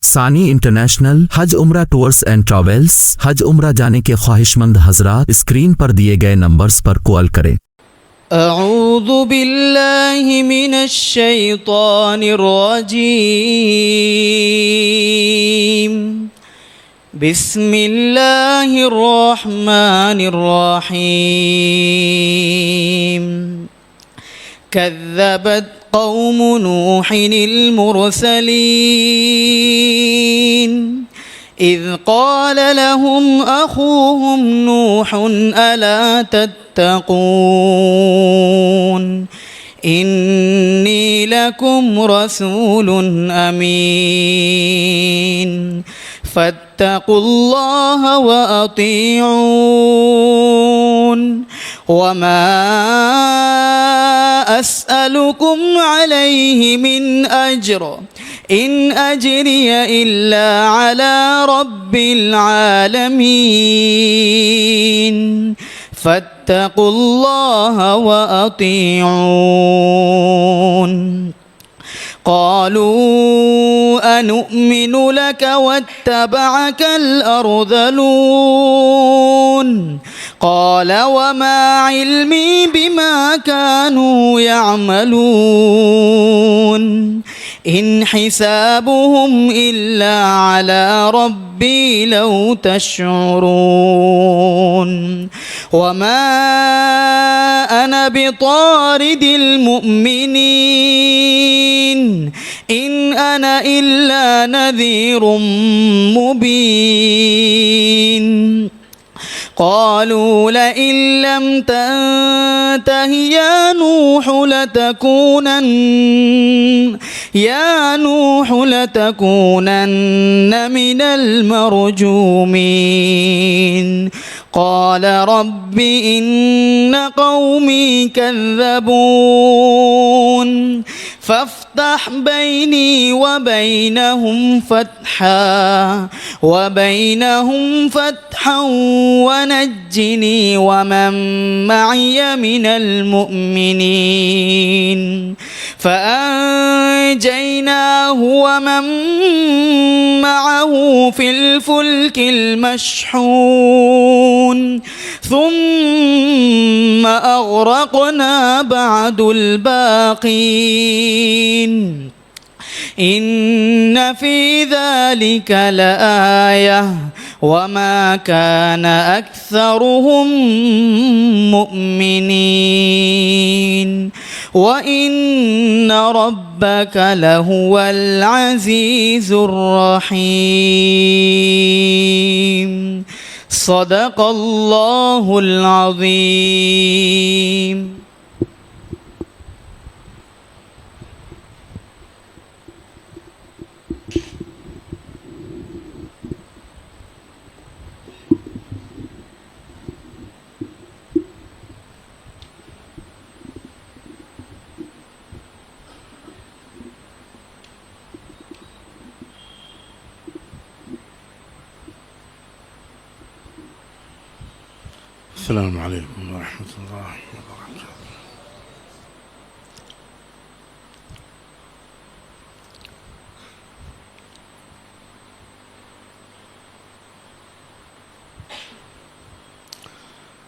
ثانی انٹرنیشنل حج عمرہ tours and travels. حج عمرہ جانے کے خواہش مند حضرات اسکرین پر دیے گئے نمبرز پر کال کریں۔ اعوذ باللہ من الشیطان الرجیم، بسم اللہ الرحمن الرحیم۔ كذبت قوم نوح المرسلين إذ قال لهم أخوهم نوح ألا تتقون إني لكم رسول أمين فاتقوا الله وأطيعون وما أسألكم عليه من أجر إن أجري إلا على رب العالمين فاتقوا الله وأطيعون قالوا أنؤمن لك واتبعك الأرذلون قال وما علمي بما كانوا يعملون إن حسابهم إلا على ربي لو تشعرون وما أنا بطارد المؤمنين إن أنا إلا نذير مبين قالوا لئن لم تنته يا نوح لتكونن من المرجومين قال رب إن قومي كذبون فافتح بيني وبينهم فتحا ونجني ومن معي من المؤمنين فأنجيناه ومن معه في الفلك المشحون ثم أغرقنا بعد الباقين إن في ذلك لآية وما كان أكثرهم مؤمنين وإن ربك لهو العزيز الرحيم صدق الله العظيم۔ السلام علیکم ورحمۃ اللہ وبرکاتہ۔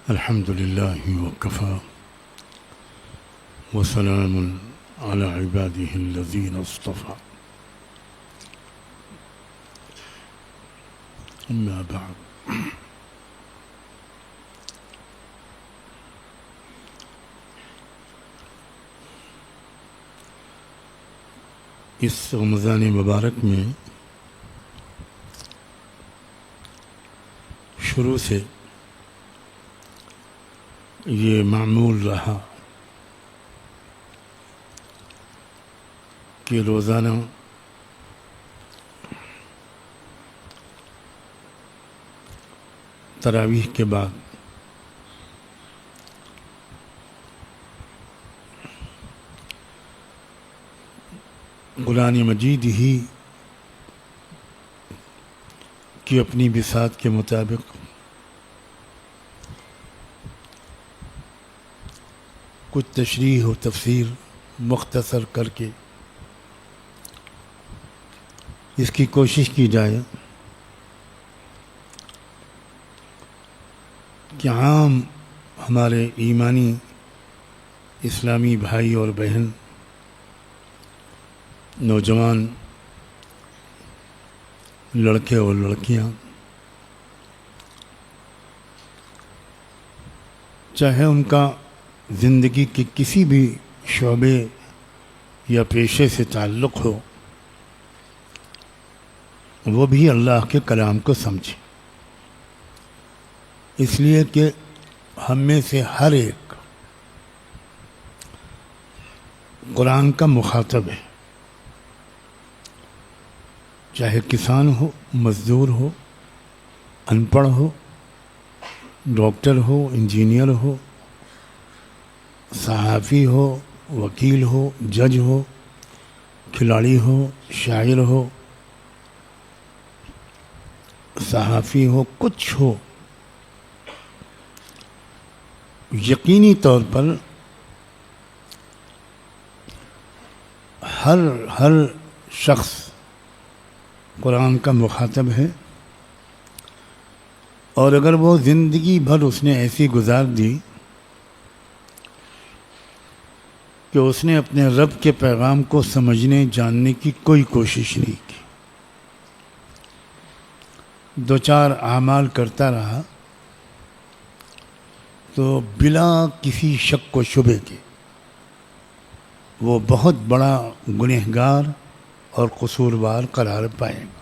الحمد للہ وکفیٰ وسلام علی عبادہ الذین اصطفیٰ، اما بعد۔ اس رمضان مبارک میں شروع سے یہ معمول رہا کہ روزانہ تراویح کے بعد قرآن مجید ہی کی اپنی بساط کے مطابق کچھ تشریح و تفسیر مختصر کر کے اس کی کوشش کی جائے کہ عام ہمارے ایمانی اسلامی بھائی اور بہن، نوجوان لڑکے اور لڑکیاں، چاہے ان کا زندگی کے کسی بھی شعبے یا پیشے سے تعلق ہو، وہ بھی اللہ کے کلام کو سمجھے، اس لیے کہ ہم میں سے ہر ایک قرآن کا مخاطب ہے، چاہے کسان ہو، مزدور ہو، ان پڑھ ہو، ڈاکٹر ہو، انجینئر ہو، صحافی ہو، وکیل ہو، جج ہو، کھلاڑی ہو، شاعر ہو، صحافی ہو، کچھ ہو، یقینی طور پر ہر شخص قرآن کا مخاطب ہے، اور اگر وہ زندگی بھر اس نے ایسی گزار دی کہ اس نے اپنے رب کے پیغام کو سمجھنے جاننے کی کوئی کوشش نہیں کی، دو چار اعمال کرتا رہا، تو بلا کسی شک و شبے کے وہ بہت بڑا گنہگار اور قصوروار قرار پائے گا۔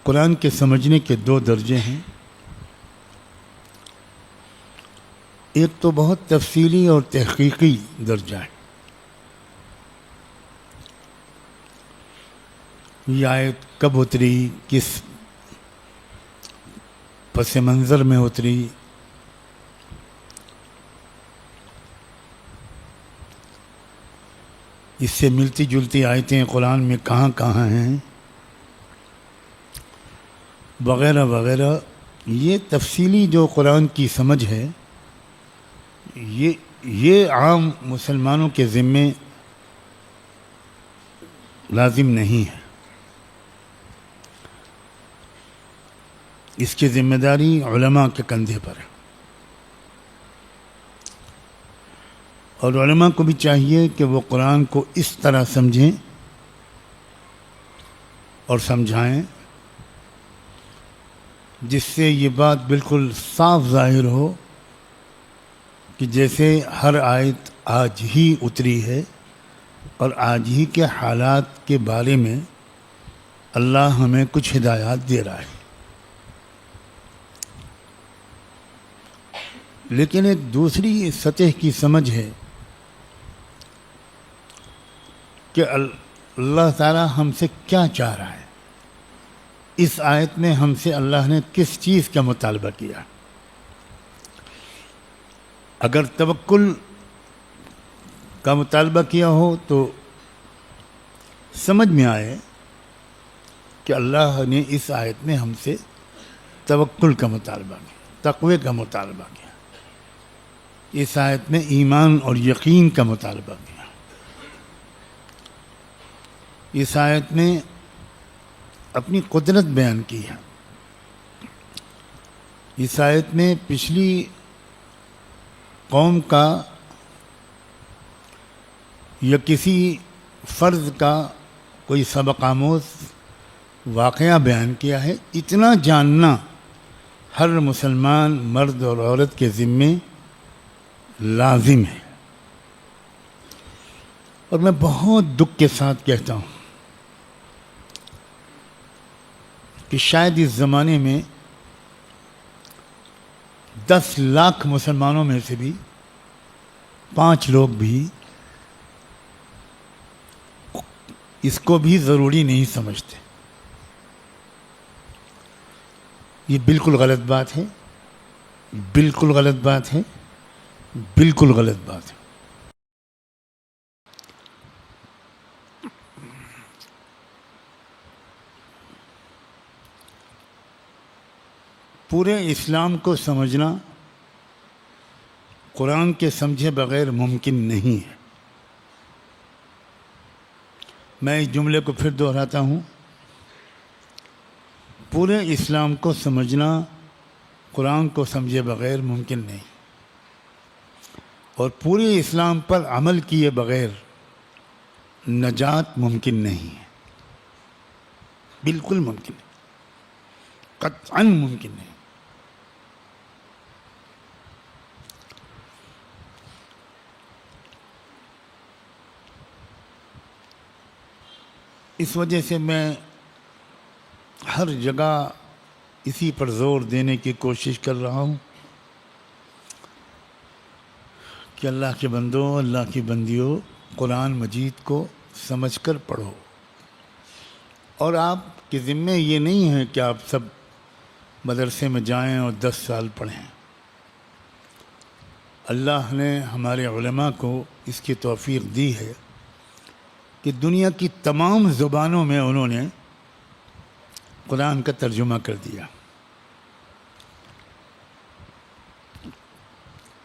قرآن کے سمجھنے کے دو درجے ہیں، ایک تو بہت تفصیلی اور تحقیقی درجہ ہے، یہ آیت کب اتری، کس پس منظر میں اتری، اس سے ملتی جلتی آیتیں قرآن میں کہاں کہاں ہیں، وغیرہ وغیرہ، یہ تفصیلی جو قرآن کی سمجھ ہے، یہ عام مسلمانوں کے ذمے لازم نہیں ہے، اس کی ذمہ داری علماء کے کندھے پر ہے، اور علماء کو بھی چاہیے کہ وہ قرآن کو اس طرح سمجھیں اور سمجھائیں جس سے یہ بات بالکل صاف ظاہر ہو کہ جیسے ہر آیت آج ہی اتری ہے اور آج ہی کے حالات کے بارے میں اللہ ہمیں کچھ ہدایات دے رہا ہے۔ لیکن ایک دوسری سطح کی سمجھ ہے کہ اللہ تعالیٰ ہم سے کیا چاہ رہا ہے، اس آیت میں ہم سے اللہ نے کس چیز کا مطالبہ کیا۔ اگر توکل کا مطالبہ کیا ہو تو سمجھ میں آئے کہ اللہ نے اس آیت میں ہم سے توکل کا مطالبہ کیا، تقوی کا مطالبہ کیا، اس آیت میں ایمان اور یقین کا مطالبہ کیا، اس آیت میں اپنی قدرت بیان کی ہے، اس آیت میں پچھلی قوم کا یا کسی فرد کا کوئی سبق آموز واقعہ بیان کیا ہے۔ اتنا جاننا ہر مسلمان مرد اور عورت کے ذمے لازم ہے، اور میں بہت دکھ کے ساتھ کہتا ہوں کہ شاید اس زمانے میں 10 لاکھ مسلمانوں میں سے بھی 5 لوگ بھی اس کو بھی ضروری نہیں سمجھتے۔ یہ بالکل غلط بات ہے، بالکل غلط بات ہے، بالکل غلط بات ہے۔ پورے اسلام کو سمجھنا قرآن کے سمجھے بغیر ممکن نہیں ہے۔ میں اس جملے کو پھر دہراتا ہوں، پورے اسلام کو سمجھنا قرآن کو سمجھے بغیر ممکن نہیں، اور پورے اسلام پر عمل کیے بغیر نجات ممکن نہیں ہے، بالکل ممکن نہیں، قطعاً ممکن نہیں۔ اس وجہ سے میں ہر جگہ اسی پر زور دینے کی کوشش کر رہا ہوں کہ اللہ کے بندوں، اللہ کی بندیوں، قرآن مجید کو سمجھ کر پڑھو۔ اور آپ کے ذمے یہ نہیں ہے کہ آپ سب مدرسے میں جائیں اور 10 سال پڑھیں۔ اللہ نے ہمارے علماء کو اس کی توفیق دی ہے کہ دنیا کی تمام زبانوں میں انہوں نے قرآن کا ترجمہ کر دیا،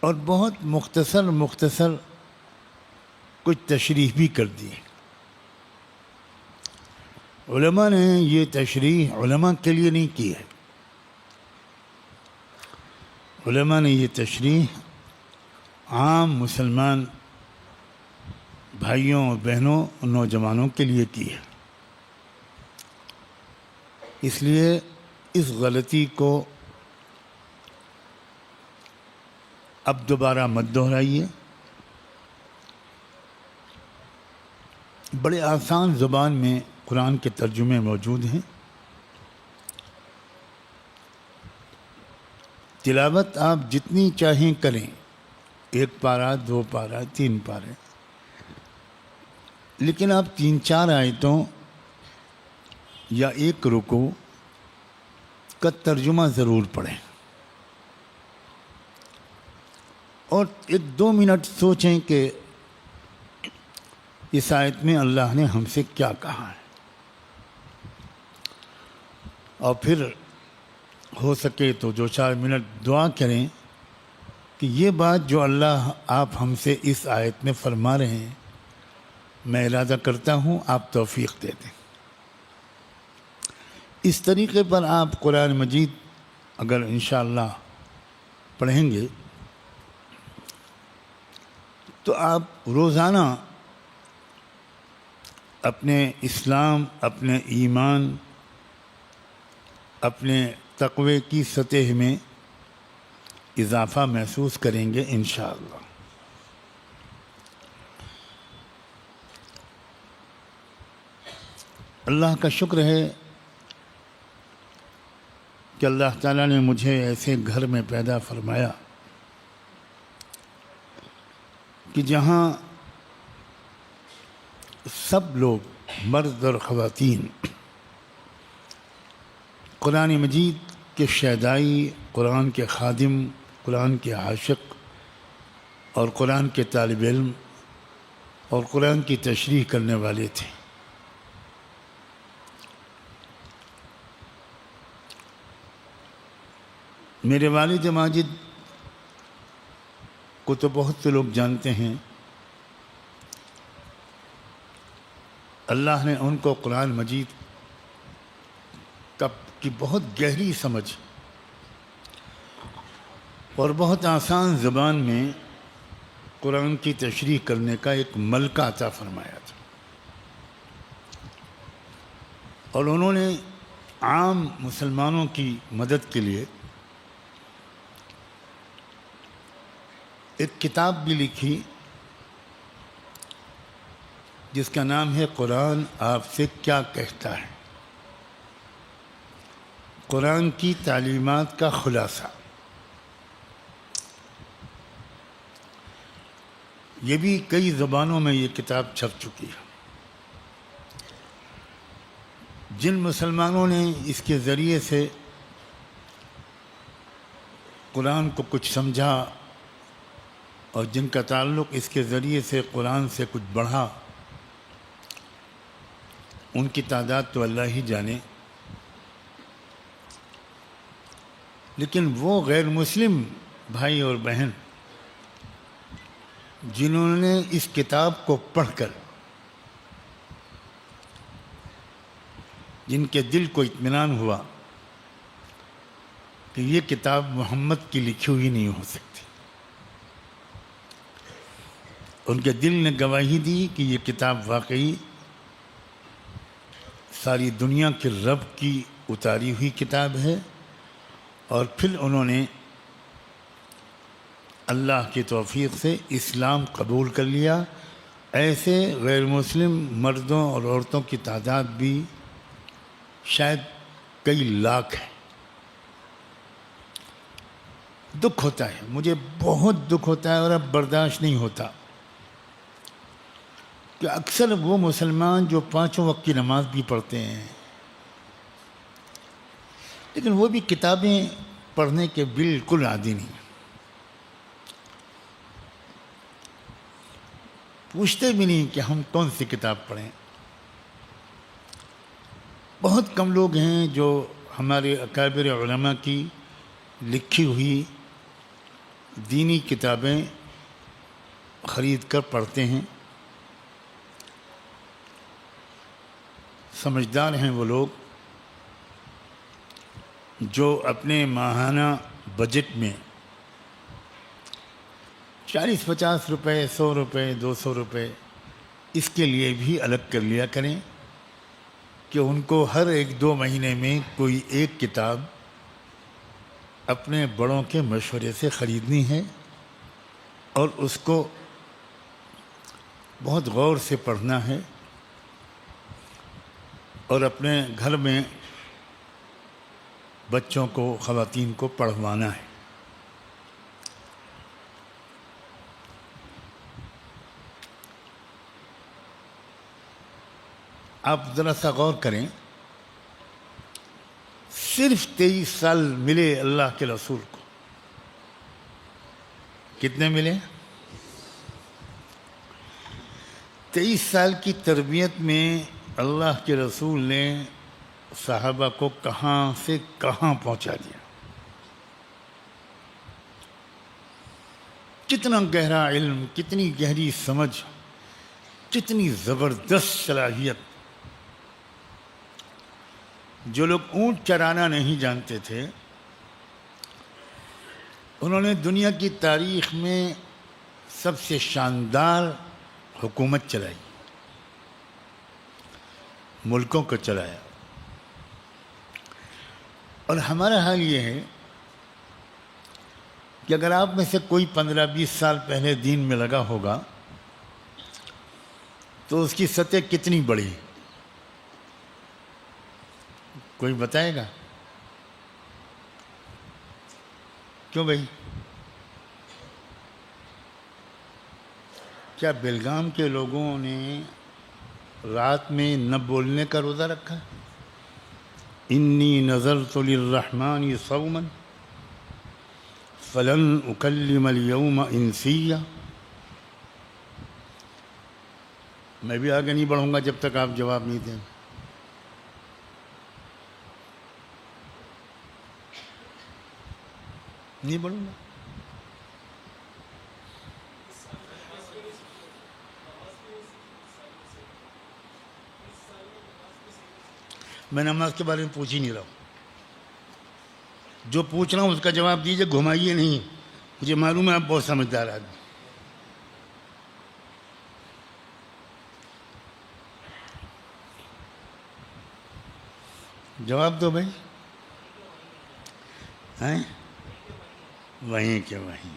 اور بہت مختصر کچھ تشریح بھی کر دی۔ علماء نے یہ تشریح علماء کے لیے نہیں کی ہے، علماء نے یہ تشریح عام مسلمان بھائیوں اور بہنوں اور نوجوانوں کے لیے کی ہے۔ اس لیے اس غلطی کو اب دوبارہ مت دہرائیے۔ بڑے آسان زبان میں قرآن کے ترجمے موجود ہیں، تلاوت آپ جتنی چاہیں کریں، 1 پارہ 2 پارہ 3 پارے، لیکن آپ 3-4 آیتوں یا 1 رکوع کا ترجمہ ضرور پڑھیں، اور 1-2 منٹ سوچیں کہ اس آیت میں اللہ نے ہم سے کیا کہا ہے، اور پھر ہو سکے تو 2-4 منٹ دعا کریں کہ یہ بات جو اللہ آپ ہم سے اس آیت میں فرما رہے ہیں، میں ارادہ کرتا ہوں آپ توفیق دے دیں۔ اس طریقے پر آپ قرآن مجید اگر انشاءاللہ پڑھیں گے تو آپ روزانہ اپنے اسلام، اپنے ایمان، اپنے تقوی کی سطح میں اضافہ محسوس کریں گے انشاءاللہ۔ اللہ کا شکر ہے کہ اللہ تعالیٰ نے مجھے ایسے گھر میں پیدا فرمایا کہ جہاں سب لوگ، مرد اور خواتین، قرآن مجید کے شیدائی، قرآن کے خادم، قرآن کے عاشق اور قرآن کے طالب علم اور قرآن کی تشریح کرنے والے تھے۔ میرے والد ماجد کو تو بہت سے لوگ جانتے ہیں، اللہ نے ان کو قرآن مجید کی بہت گہری سمجھ اور بہت آسان زبان میں قرآن کی تشریح کرنے کا ایک ملکہ عطا فرمایا تھا، اور انہوں نے عام مسلمانوں کی مدد کے لیے ایک کتاب بھی لکھی جس کا نام ہے قرآن آپ سے کیا کہتا ہے، قرآن کی تعلیمات کا خلاصہ۔ یہ بھی کئی زبانوں میں یہ کتاب چھپ چکی ہے۔ جن مسلمانوں نے اس کے ذریعے سے قرآن کو کچھ سمجھا اور جن کا تعلق اس کے ذریعے سے قرآن سے کچھ بڑھا، ان کی تعداد تو اللہ ہی جانے، لیکن وہ غیر مسلم بھائی اور بہن جنہوں نے اس کتاب کو پڑھ کر جن کے دل کو اطمینان ہوا کہ یہ کتاب محمد کی لکھی ہوئی نہیں ہو سکتی، ان کے دل نے گواہی دی کہ یہ کتاب واقعی ساری دنیا کے رب کی اتاری ہوئی کتاب ہے، اور پھر انہوں نے اللہ کی توفیق سے اسلام قبول کر لیا۔ ایسے غیر مسلم مردوں اور عورتوں کی تعداد بھی شاید کئی لاکھ ہے۔ دکھ ہوتا ہے، مجھے بہت دکھ ہوتا ہے اور اب برداشت نہیں ہوتا کہ اکثر وہ مسلمان جو 5 وقت کی نماز بھی پڑھتے ہیں لیکن وہ بھی کتابیں پڑھنے کے بالکل عادی نہیں، پوچھتے بھی نہیں کہ ہم کون سی کتاب پڑھیں۔ بہت کم لوگ ہیں جو ہمارے اکابر علماء کی لکھی ہوئی دینی کتابیں خرید کر پڑھتے ہیں۔ سمجھدار ہیں وہ لوگ جو اپنے ماہانہ بجٹ میں 40-50 روپے، 100 روپے، 200 روپے اس کے لیے بھی الگ کر لیا کریں کہ ان کو ہر 1-2 مہینے میں کوئی ایک کتاب اپنے بڑوں کے مشورے سے خریدنی ہے اور اس کو بہت غور سے پڑھنا ہے اور اپنے گھر میں بچوں کو، خواتین کو پڑھوانا ہے۔ آپ ذرا سا غور کریں، صرف 23 سال ملے اللہ کے رسول کو، کتنے ملے؟ 23 سال کی تربیت میں اللہ کے رسول نے صحابہ کو کہاں سے کہاں پہنچا دیا۔ کتنا گہرا علم، کتنی گہری سمجھ، کتنی زبردست صلاحیت۔ جو لوگ اونٹ چرانا نہیں جانتے تھے انہوں نے دنیا کی تاریخ میں سب سے شاندار حکومت چلائی، ملکوں کو چلایا، اور ہمارا حال یہ ہے کہ اگر آپ میں سے کوئی 15-20 سال پہلے دین میں لگا ہوگا تو اس کی سطح کتنی بڑی؟ کوئی بتائے گا؟ کیوں بھائی؟ کیا بیلگام کے لوگوں نے رات میں نہ بولنے کا روزہ رکھا؟ انی نذرت للرحمن صوما فلن اکلم اليوم انسیا۔ میں بھی آگے نہیں بڑھوں گا جب تک آپ جواب نہیں دیں۔ نہیں بڑھوں گا۔ میں نماز کے بارے میں پوچھ ہی نہیں رہا ہوں، جو پوچھ رہا ہوں اس کا جواب دیجیے، گھمائیے نہیں، مجھے معلوم ہے آپ بہت سمجھدار آدمی۔ جواب دو بھائی۔ ہیں وہیں کے وہیں۔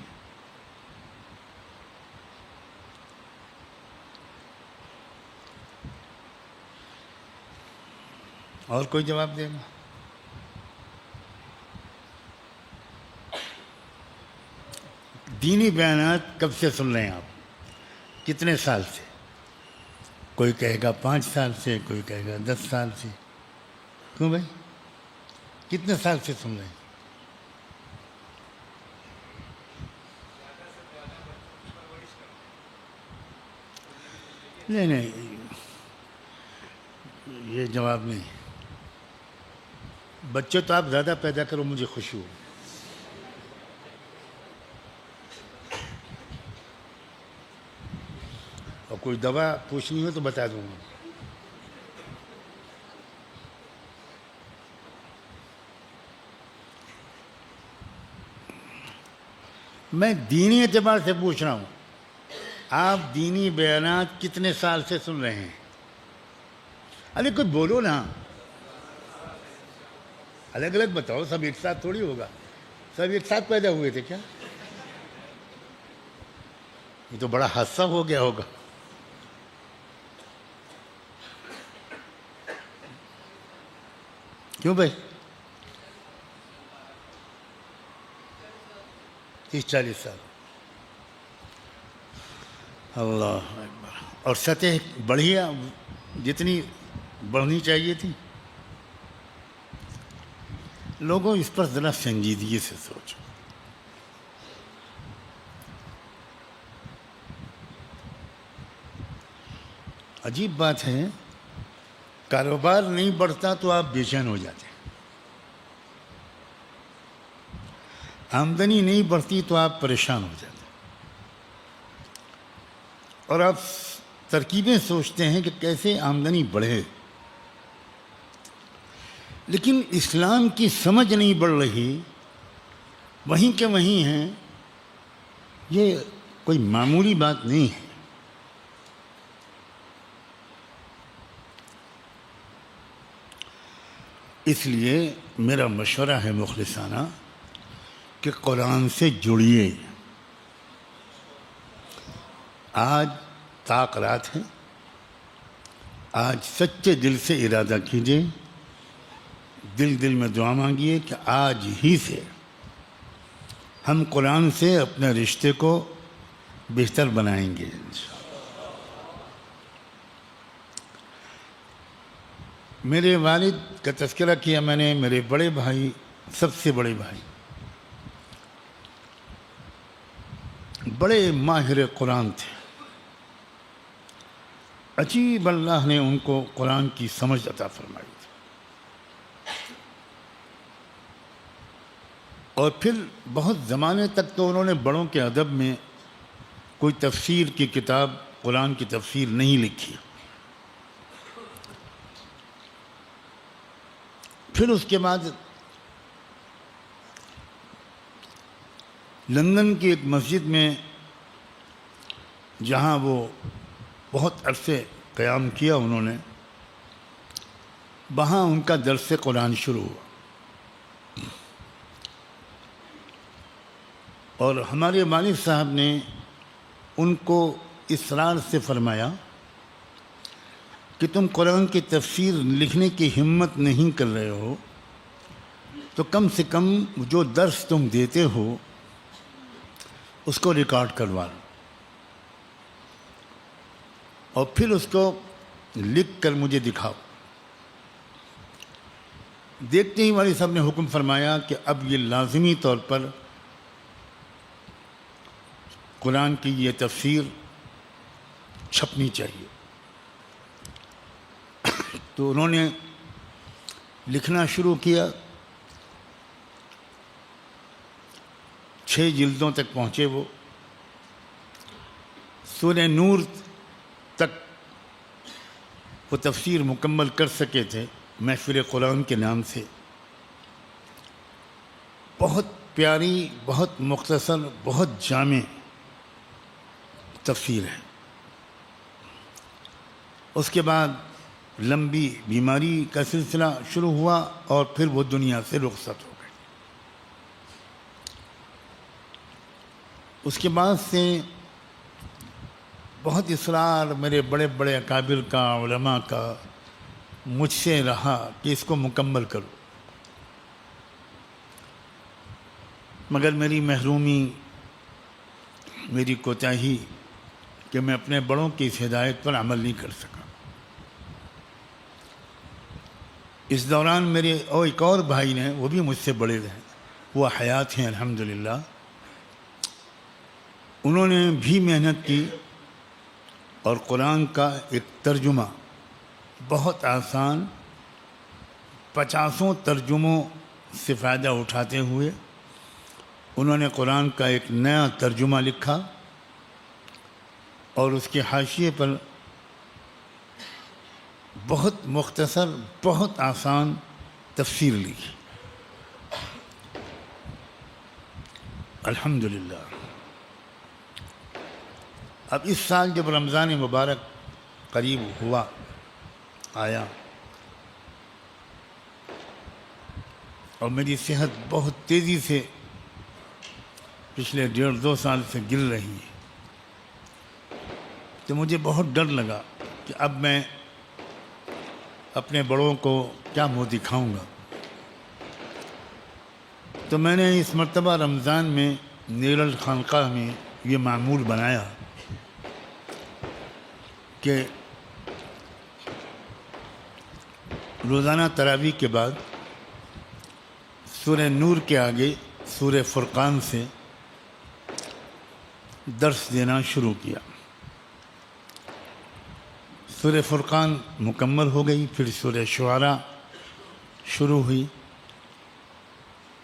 اور کوئی جواب دے گا؟ دینی بیانات کب سے سن رہے ہیں آپ؟ کتنے سال سے؟ کوئی کہے گا 5 سال سے، کوئی کہے گا 10 سال سے۔ کیوں بھائی؟ کتنے سال سے سن رہے ہیں؟ نہیں، یہ جواب نہیں۔ بچے تو آپ زیادہ پیدا کرو، مجھے خوشی ہو۔ کوئی دوا پوچھنی ہو تو بتا دوں گا. میں دینی اعتبار سے پوچھ رہا ہوں. آپ دینی بیانات کتنے سال سے سن رہے ہیں؟ ارے کوئی بولو نا. الگ الگ بتاؤ، سب ایک ساتھ تھوڑی ہوگا. سب ایک ساتھ پیدا ہوئے تھے کیا؟ یہ تو بڑا حادثہ ہو گیا ہوگا. کیوں بھائی؟ 30-40 سال. اللہ اکبر. اور سطح بڑھی جتنی بڑھنی چاہیے تھی. لوگوں اس پر ذرا سنجیدگی سے سوچو. عجیب بات ہے، کاروبار نہیں بڑھتا تو آپ بے چین ہو جاتے ہیں. آمدنی نہیں بڑھتی تو آپ پریشان ہو جاتے ہیں. اور آپ ترکیبیں سوچتے ہیں کہ کیسے آمدنی بڑھے. لیکن اسلام کی سمجھ نہیں بڑھ رہی، وہیں کے وہیں ہیں. یہ کوئی معمولی بات نہیں ہے. اس لیے میرا مشورہ ہے مخلصانہ کہ قرآن سے جڑیے. آج طاق رات ہے. آج سچے دل سے ارادہ کیجیے، دل میں دعا مانگیے کہ آج ہی سے ہم قرآن سے اپنے رشتے کو بہتر بنائیں گے. میرے والد کا تذکرہ کیا میں نے. میرے بڑے بھائی، سب سے بڑے بھائی، بڑے ماہر قرآن تھے. عجیب اللہ نے ان کو قرآن کی سمجھ عطا فرمائی تھی. اور پھر بہت زمانے تک تو انہوں نے بڑوں کے ادب میں کوئی تفسیر کی کتاب، قرآن کی تفسیر نہیں لکھی. پھر اس کے بعد لندن کی ایک مسجد میں، جہاں وہ بہت عرصے قیام کیا انہوں نے، وہاں ان کا درس قرآن شروع ہوا. اور ہمارے والد صاحب نے ان کو اصرار سے فرمایا کہ تم قرآن کی تفسیر لکھنے کی ہمت نہیں کر رہے ہو تو کم سے کم جو درس تم دیتے ہو اس کو ریکارڈ کروا لو، اور پھر اس کو لکھ کر مجھے دکھاؤ. دیکھتے ہی والد صاحب نے حکم فرمایا کہ اب یہ لازمی طور پر قرآن کی یہ تفسیر چھپنی چاہیے. تو انہوں نے لکھنا شروع کیا. 6 جلدوں تک پہنچے وہ. سورہ نور تک وہ تفسیر مکمل کر سکے تھے محفل قرآن کے نام سے. بہت پیاری، بہت مختصر، بہت جامع تفسیر ہے. اس کے بعد لمبی بیماری کا سلسلہ شروع ہوا اور پھر وہ دنیا سے رخصت ہو گئے. اس کے بعد سے بہت اصرار میرے بڑے بڑے اکابر کا، علماء کا مجھ سے رہا کہ اس کو مکمل کرو. مگر میری محرومی، میری کوتاہی کہ میں اپنے بڑوں کی اس ہدایت پر عمل نہیں کر سکا. اس دوران میرے ایک اور بھائی نے، وہ بھی مجھ سے بڑے رہے، وہ حیات ہیں الحمدللہ. انہوں نے بھی محنت کی اور قرآن کا ایک ترجمہ بہت آسان 50 ترجموں سے فائدہ اٹھاتے ہوئے انہوں نے قرآن کا ایک نیا ترجمہ لکھا اور اس کے حاشیے پر بہت مختصر بہت آسان تفسیر لکھی. الحمدللہ. اب اس سال جب رمضان مبارک قریب ہوا آیا اور میری صحت بہت تیزی سے پچھلے 1.5-2 سال سے گر رہی ہے، تو مجھے بہت ڈر لگا کہ اب میں اپنے بڑوں کو کیا منہ دکھاؤں گا. تو میں نے اس مرتبہ رمضان میں نیرل خانقاہ میں یہ معمول بنایا کہ روزانہ تراویح کے بعد سورہ نور کے آگے سورہ فرقان سے درس دینا شروع کیا. سورہ فرقان مکمل ہو گئی، پھر سورہ شعراء شروع ہوئی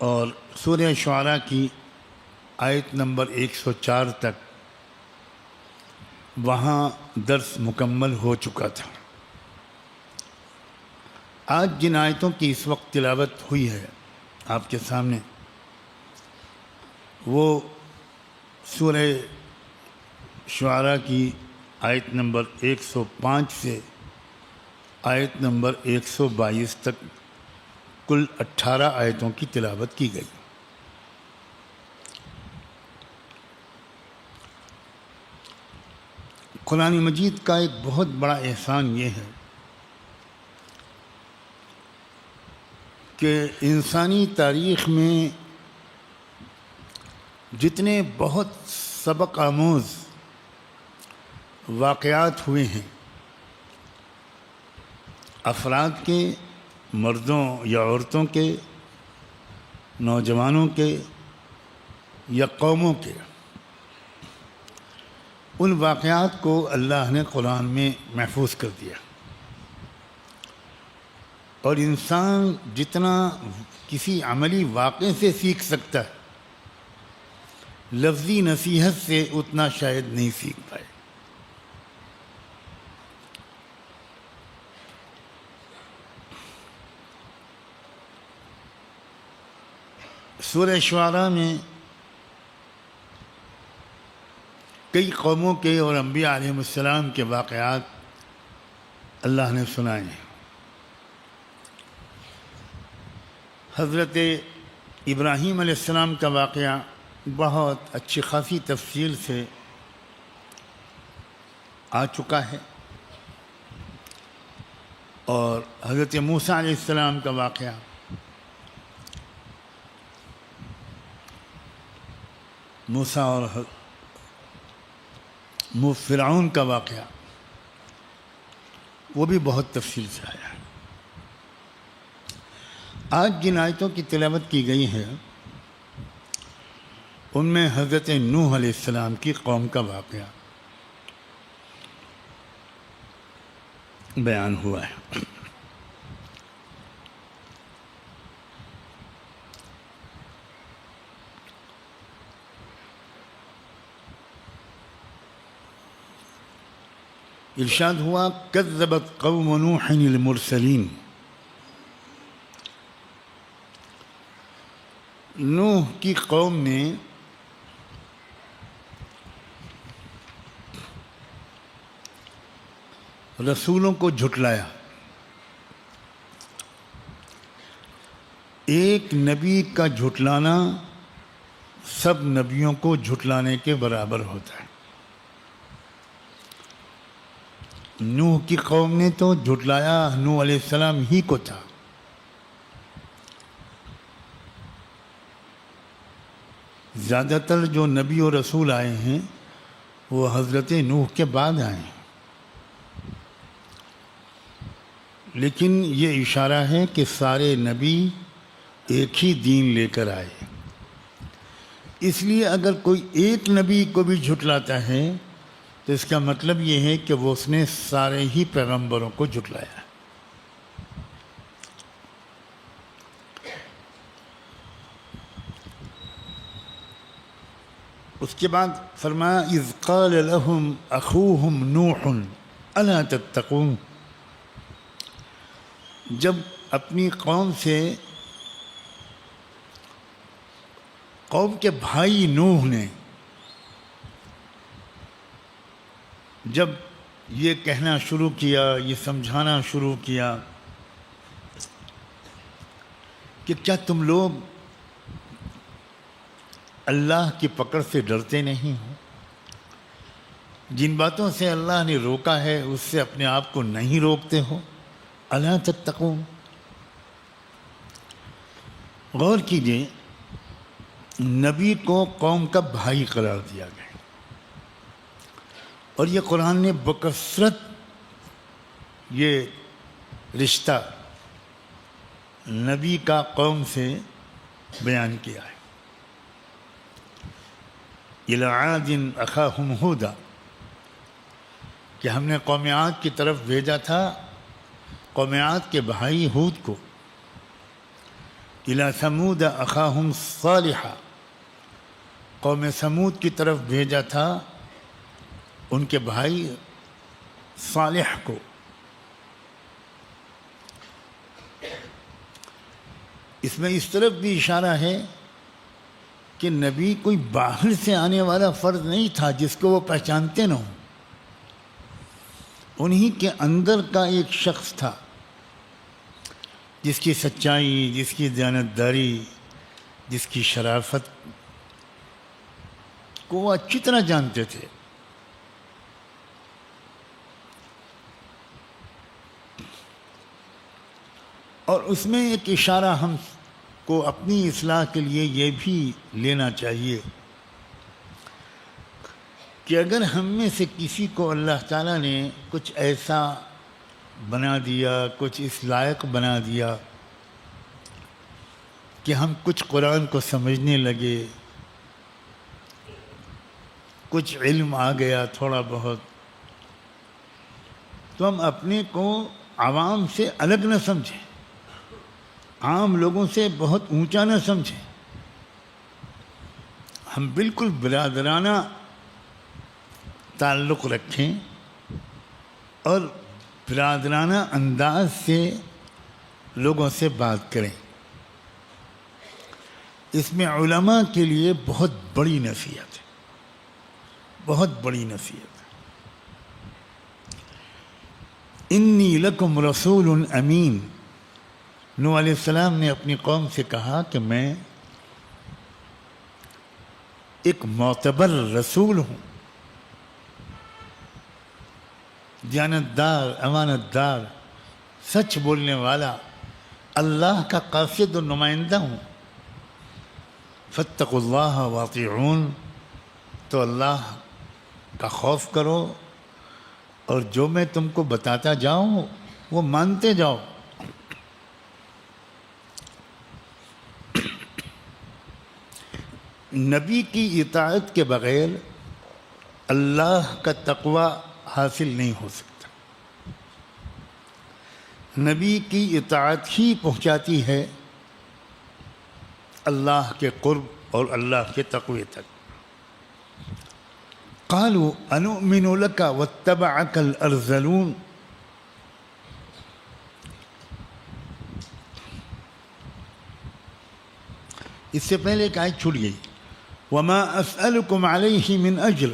اور سورہ شعراء کی آیت نمبر 104 تک وہاں درس مکمل ہو چکا تھا. آج جن آیتوں کی اس وقت تلاوت ہوئی ہے آپ کے سامنے، وہ سورہ شعراء کی آیت نمبر 105 سے آیت نمبر 122 تک کل 18 آیتوں کی تلاوت کی گئی. قرآن مجید کا ایک بہت بڑا احسان یہ ہے کہ انسانی تاریخ میں جتنے بہت سبق آموز واقعات ہوئے ہیں، افراد کے، مردوں یا عورتوں کے، نوجوانوں کے یا قوموں کے، ان واقعات کو اللہ نے قرآن میں محفوظ کر دیا. اور انسان جتنا کسی عملی واقعے سے سیکھ سکتا ہے، لفظی نصیحت سے اتنا شاید نہیں سیکھ پائے. سورہ شعراء میں کئی قوموں کے اور انبیاء علیہ السلام کے واقعات اللہ نے سنائے ہیں. حضرت ابراہیم علیہ السلام کا واقعہ بہت اچھی خاصی تفصیل سے آ چکا ہے، اور حضرت موسیٰ علیہ السلام کا واقعہ موسیٰ اور فرعون کا واقعہ وہ بھی بہت تفصیل سے آیا ہے. آج جن آیتوں کی تلاوت کی گئی ہے ان میں حضرت نوح علیہ السلام کی قوم کا واقعہ بیان ہوا ہے. ارشاد ہوا کذبت قوم نوح المرسلین. نوح کی قوم نے رسولوں کو جھٹلایا. ایک نبی کا جھٹلانا سب نبیوں کو جھٹلانے کے برابر ہوتا ہے. نوح کی قوم نے تو جھٹلایا نوح علیہ السلام ہی کو تھا. زیادہ تر جو نبی و رسول آئے ہیں وہ حضرت نوح کے بعد آئے ہیں، لیکن یہ اشارہ ہے کہ سارے نبی ایک ہی دین لے کر آئے. اس لیے اگر کوئی ایک نبی کو بھی جھٹلاتا ہے تو اس کا مطلب یہ ہے کہ وہ اس نے سارے ہی پیغمبروں کو جھٹلایا. اس کے بعد فرمایا اذ قال لهم اخوهم نوح الا تتقون، جب اپنی قوم سے قوم کے بھائی نوح نے جب یہ کہنا شروع کیا، یہ سمجھانا شروع کیا کہ کیا تم لوگ اللہ کی پکڑ سے ڈرتے نہیں ہو؟ جن باتوں سے اللہ نے روکا ہے اس سے اپنے آپ کو نہیں روکتے ہو؟ الا تتقون، غور کیجئے، نبی کو قوم کا بھائی قرار دیا گیا اور یہ قرآن نے بکثرت یہ رشتہ نبی کا قوم سے بیان کیا ہے۔ الی عاد اخاہم ہودا، کہ ہم نے قوم عاد کی طرف بھیجا تھا قوم عاد کے بھائی ہود کو۔ الی ثمود اخاہم صالحا، قوم سمود کی طرف بھیجا تھا ان کے بھائی صالح کو۔ اس میں اس طرف بھی اشارہ ہے کہ نبی کوئی باہر سے آنے والا فرد نہیں تھا جس کو وہ پہچانتے نہ ہوں، انہی کے اندر کا ایک شخص تھا جس کی سچائی، جس کی دیانتداری، جس کی شرافت کو وہ اچھی طرح جانتے تھے۔ اور اس میں ایک اشارہ ہم کو اپنی اصلاح کے لیے یہ بھی لینا چاہیے کہ اگر ہم میں سے کسی کو اللہ تعالیٰ نے کچھ ایسا بنا دیا، کچھ اس لائق بنا دیا کہ ہم کچھ قرآن کو سمجھنے لگے، کچھ علم آ گیا تھوڑا بہت، تو ہم اپنے کو عوام سے الگ نہ سمجھیں، عام لوگوں سے بہت اونچا نہ سمجھیں، ہم بالکل برادرانہ تعلق رکھیں اور برادرانہ انداز سے لوگوں سے بات کریں۔ اس میں علماء کے لیے بہت بڑی نصیحت ہے، بہت بڑی نصیحت ہے۔ انی لکم رسول امین، نوح علیہ السلام نے اپنی قوم سے کہا کہ میں ایک معتبر رسول ہوں، دیانتدار، امانت دار، سچ بولنے والا، اللہ کا قاصد و نمائندہ ہوں۔ فاتقوا اللہ واطیعون، تو اللہ کا خوف کرو اور جو میں تم کو بتاتا جاؤں وہ مانتے جاؤ۔ نبی کی اطاعت کے بغیر اللہ کا تقوی حاصل نہیں ہو سکتا۔ نبی کی اطاعت ہی پہنچاتی ہے اللہ کے قرب اور اللہ کے تقوی تک۔ قالوا انؤمن لك واتبعك الارذلون، اس سے پہلے ایک آیت چھوٹ گئی، وما اسألكم علیہ من اجر،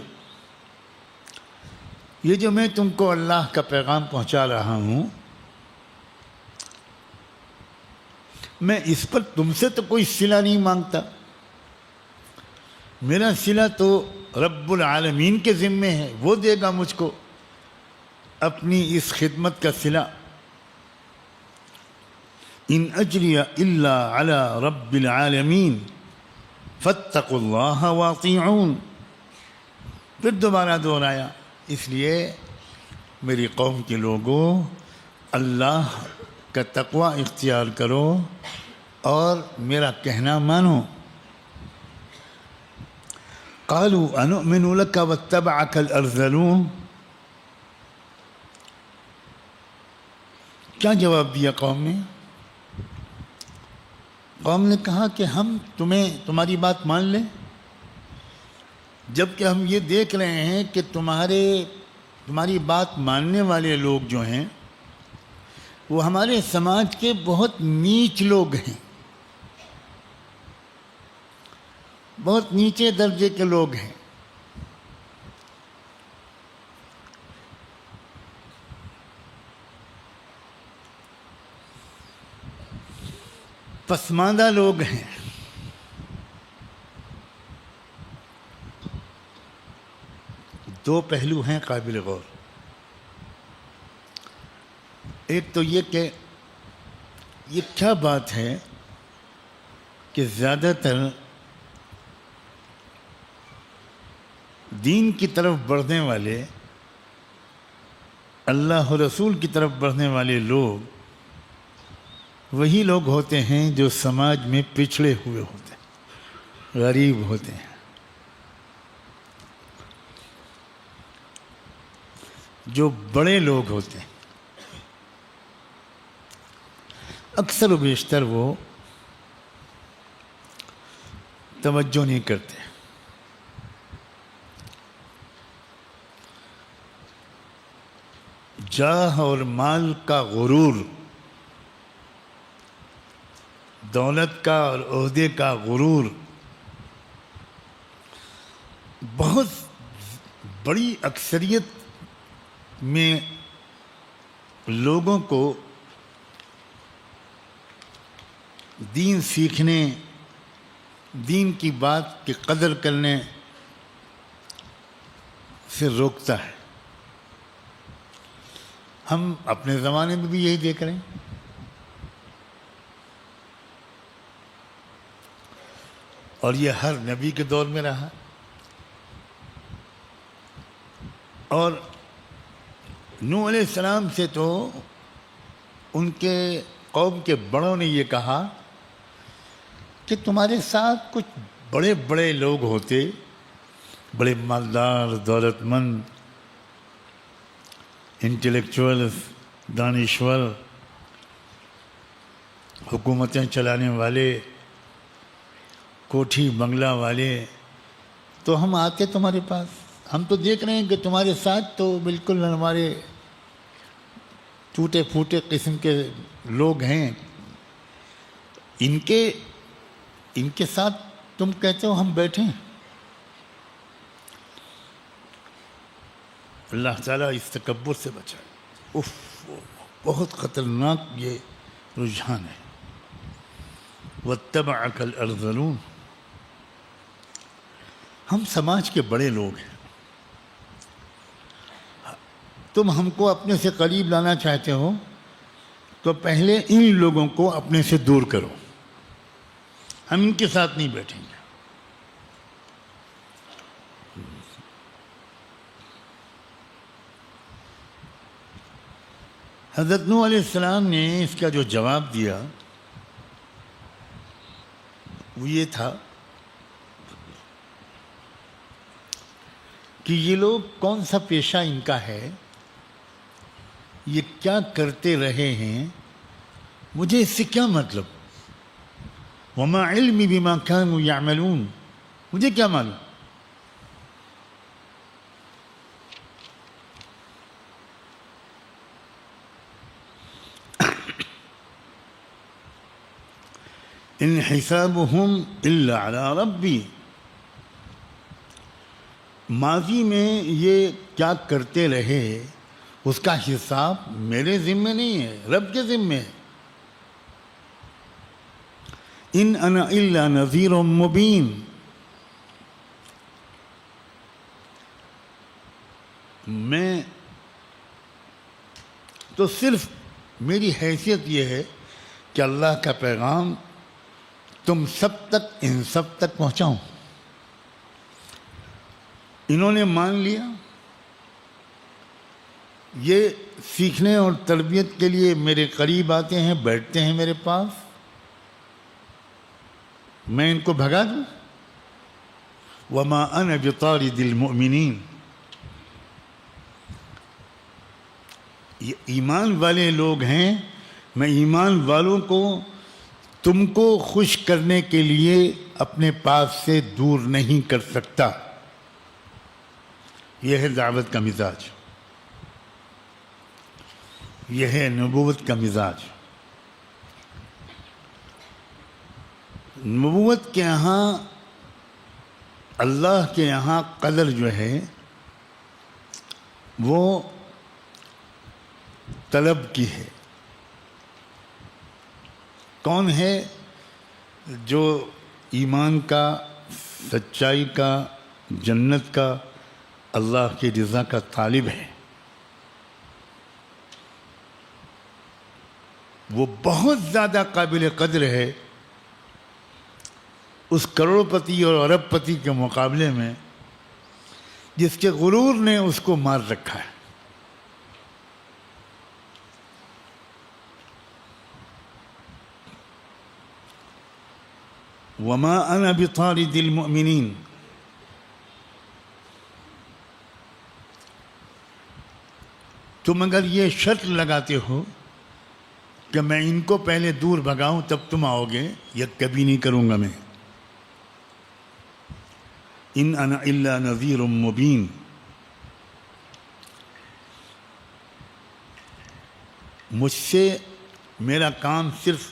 یہ جو میں تم کو اللہ کا پیغام پہنچا رہا ہوں، میں اس پر تم سے تو کوئی صلہ نہیں مانگتا، میرا صلہ تو رب العالمین کے ذمے ہے، وہ دے گا مجھ کو اپنی اس خدمت کا صلہ۔ ان اجری الا علی رب العالمین فاتقوا اللہ واطیعون، پھر دوبارہ دہرایا، اس لیے میری قوم کے لوگوں اللہ کا تقوی اختیار کرو اور میرا کہنا مانو۔ قالوا انؤمن لك واتبعك الارذلون، کیا جواب دیا قوم نے؟ قوم نے کہا کہ ہم تمہاری بات مان لیں، جب کہ ہم یہ دیکھ رہے ہیں کہ تمہاری بات ماننے والے لوگ جو ہیں وہ ہمارے سماج کے بہت نیچ لوگ ہیں، بہت نیچے درجے کے لوگ ہیں۔ پسماندہ لوگ ہیں۔ دو پہلو ہیں قابل غور۔ ایک تو یہ کہ یہ کیا بات ہے کہ زیادہ تر دین کی طرف بڑھنے والے، اللہ و رسول کی طرف بڑھنے والے لوگ وہی لوگ ہوتے ہیں جو سماج میں پچھڑے ہوئے ہوتے ہیں، غریب ہوتے ہیں، جو بڑے لوگ ہوتے ہیں اکثر و بیشتر وہ توجہ نہیں کرتے۔ جاہ اور مال کا غرور، دولت کا اور عہدے کا غرور بہت بڑی اکثریت میں لوگوں کو دین سیکھنے، دین کی بات کی قدر کرنے سے روکتا ہے۔ ہم اپنے زمانے میں بھی یہی دیکھ رہے ہیں۔ اور یہ ہر نبی کے دور میں رہا، اور نوح علیہ السلام سے تو ان کے قوم کے بڑوں نے یہ کہا کہ تمہارے ساتھ کچھ بڑے بڑے لوگ ہوتے، بڑے مالدار، دولت مند، انٹلیکچوئلز، دانشور، حکومتیں چلانے والے، کوٹھی بنگلہ والے، تو ہم آتے تمہارے پاس۔ ہم تو دیکھ رہے ہیں کہ تمہارے ساتھ تو بالکل ہمارے ٹوٹے پھوٹے قسم کے لوگ ہیں، ان کے ساتھ تم کہتے ہو ہم بیٹھیں۔ اللہ تعالیٰ اس تکبر سے بچائے۔ بہت خطرناک یہ رجحان ہے۔ وَاتَّبَعَكَ الْأَرْذَلُونَ۔ ہم سماج کے بڑے لوگ ہیں، تم ہم کو اپنے سے قریب لانا چاہتے ہو تو پہلے ان لوگوں کو اپنے سے دور کرو، ہم ان کے ساتھ نہیں بیٹھیں گے۔ حضرت نوح علیہ السلام نے اس کا جو جواب دیا وہ یہ تھا کہ یہ لوگ کون سا پیشہ ان کا ہے، یہ کیا کرتے رہے ہیں، مجھے اس سے کیا مطلب، وما علمی بما كانوا يعملون، مجھے کیا معلوم۔ ان حسابهم الا على ربی، ماضی میں یہ کیا کرتے رہے اس کا حساب میرے ذمے نہیں ہے، رب کے ذمے ہے۔ ان انا الا نذیر مبین، میں تو صرف میری حیثیت یہ ہے کہ اللہ کا پیغام تم سب تک، ان سب تک پہنچاؤں۔ انہوں نے مان لیا، یہ سیکھنے اور تربیت کے لیے میرے قریب آتے ہیں، بیٹھتے ہیں میرے پاس، میں ان کو بھگا دوں؟ وما انا بطارد المؤمنین، یہ ایمان والے لوگ ہیں، میں ایمان والوں کو تم کو خوش کرنے کے لیے اپنے پاس سے دور نہیں کر سکتا۔ یہ ہے دعوت کا مزاج، یہ ہے نبوت کا مزاج۔ نبوت کے یہاں، اللہ کے یہاں قدر جو ہے وہ طلب کی ہے۔ کون ہے جو ایمان کا، سچائی کا، جنت کا، اللہ کی رضا کا طالب ہے؟ وہ بہت زیادہ قابل قدر ہے اس کروڑ پتی اور ارب پتی کے مقابلے میں جس کے غرور نے اس کو مار رکھا ہے۔ وما انا بطارد المؤمنین، تم اگر یہ شرط لگاتے ہو کہ میں ان کو پہلے دور بھگاؤں تب تم آؤ گے، یہ کبھی نہیں کروں گا میں۔ ان انا الا نذیر مبین، مجھ سے میرا کام صرف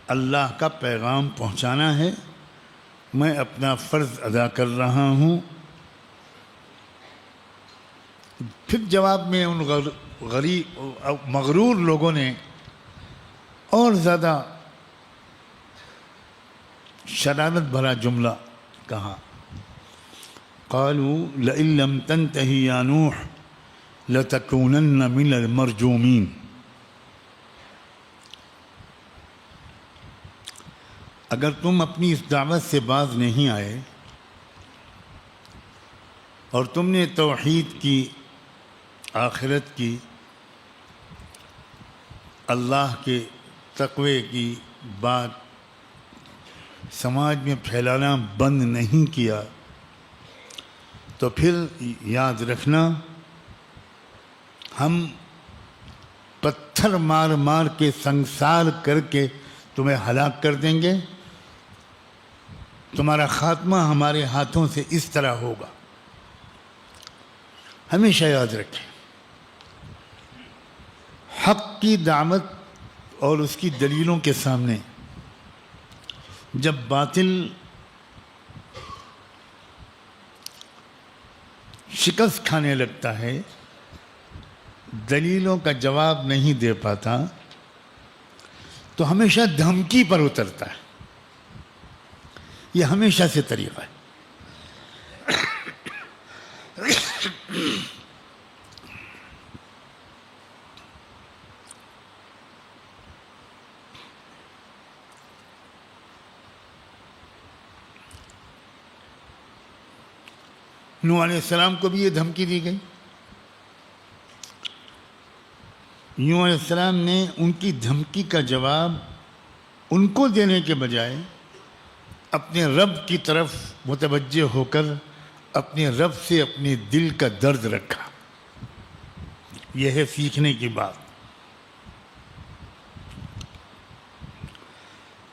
اللہ کا پیغام پہنچانا ہے، میں اپنا فرض ادا کر رہا ہوں۔ پھر جواب میں ان مغرور لوگوں نے اور زیادہ شرارت بھرا جملہ کہا، قالوا لئن لم تنتهِ یا نوح لتکونن من المرجومین۔ اگر تم اپنی اس دعوت سے باز نہیں آئے اور تم نے توحید کی، آخرت کی، اللہ کے تقوی کی بات سماج میں پھیلانا بند نہیں کیا تو پھر یاد رکھنا ہم پتھر مار مار کے سنسار کر کے تمہیں ہلاک کر دیں گے، تمہارا خاتمہ ہمارے ہاتھوں سے اس طرح ہوگا۔ ہمیشہ یاد رکھیں، حق کی دعوت اور اس کی دلیلوں کے سامنے جب باطل شکست کھانے لگتا ہے، دلیلوں کا جواب نہیں دے پاتا، تو ہمیشہ دھمکی پر اترتا ہے۔ یہ ہمیشہ سے طریقہ ہے۔ نوح علیہ السلام کو بھی یہ دھمکی دی گئی۔ نوح علیہ السلام نے ان کی دھمکی کا جواب ان کو دینے کے بجائے اپنے رب کی طرف متوجہ ہو کر اپنے رب سے اپنے دل کا درد رکھا۔ یہ ہے سیکھنے کی بات۔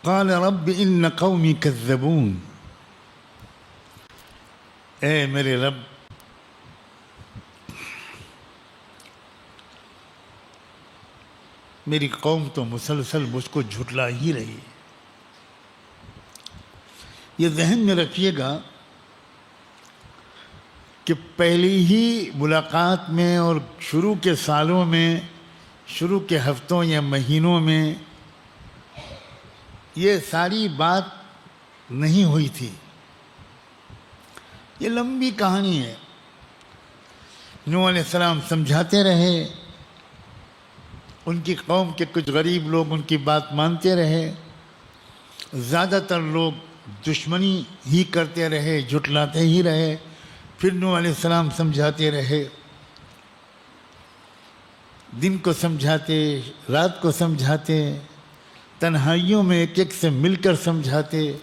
قال رب ان قومی کذبون، اے میرے رب میری قوم تو مسلسل مجھ کو جھٹلا ہی رہی ہے۔ یہ ذہن میں رکھیے گا کہ پہلی ہی ملاقات میں اور شروع کے سالوں میں، شروع کے ہفتوں یا مہینوں میں یہ ساری بات نہیں ہوئی تھی۔ یہ لمبی کہانی ہے۔ نوح علیہ السلام سمجھاتے رہے، ان کی قوم کے کچھ غریب لوگ ان کی بات مانتے رہے، زیادہ تر لوگ دشمنی ہی کرتے رہے، جھٹلاتے ہی رہے۔ پھر نوح علیہ السلام سمجھاتے رہے، دن کو سمجھاتے، رات کو سمجھاتے، تنہائیوں میں ایک ایک سے مل کر سمجھاتے،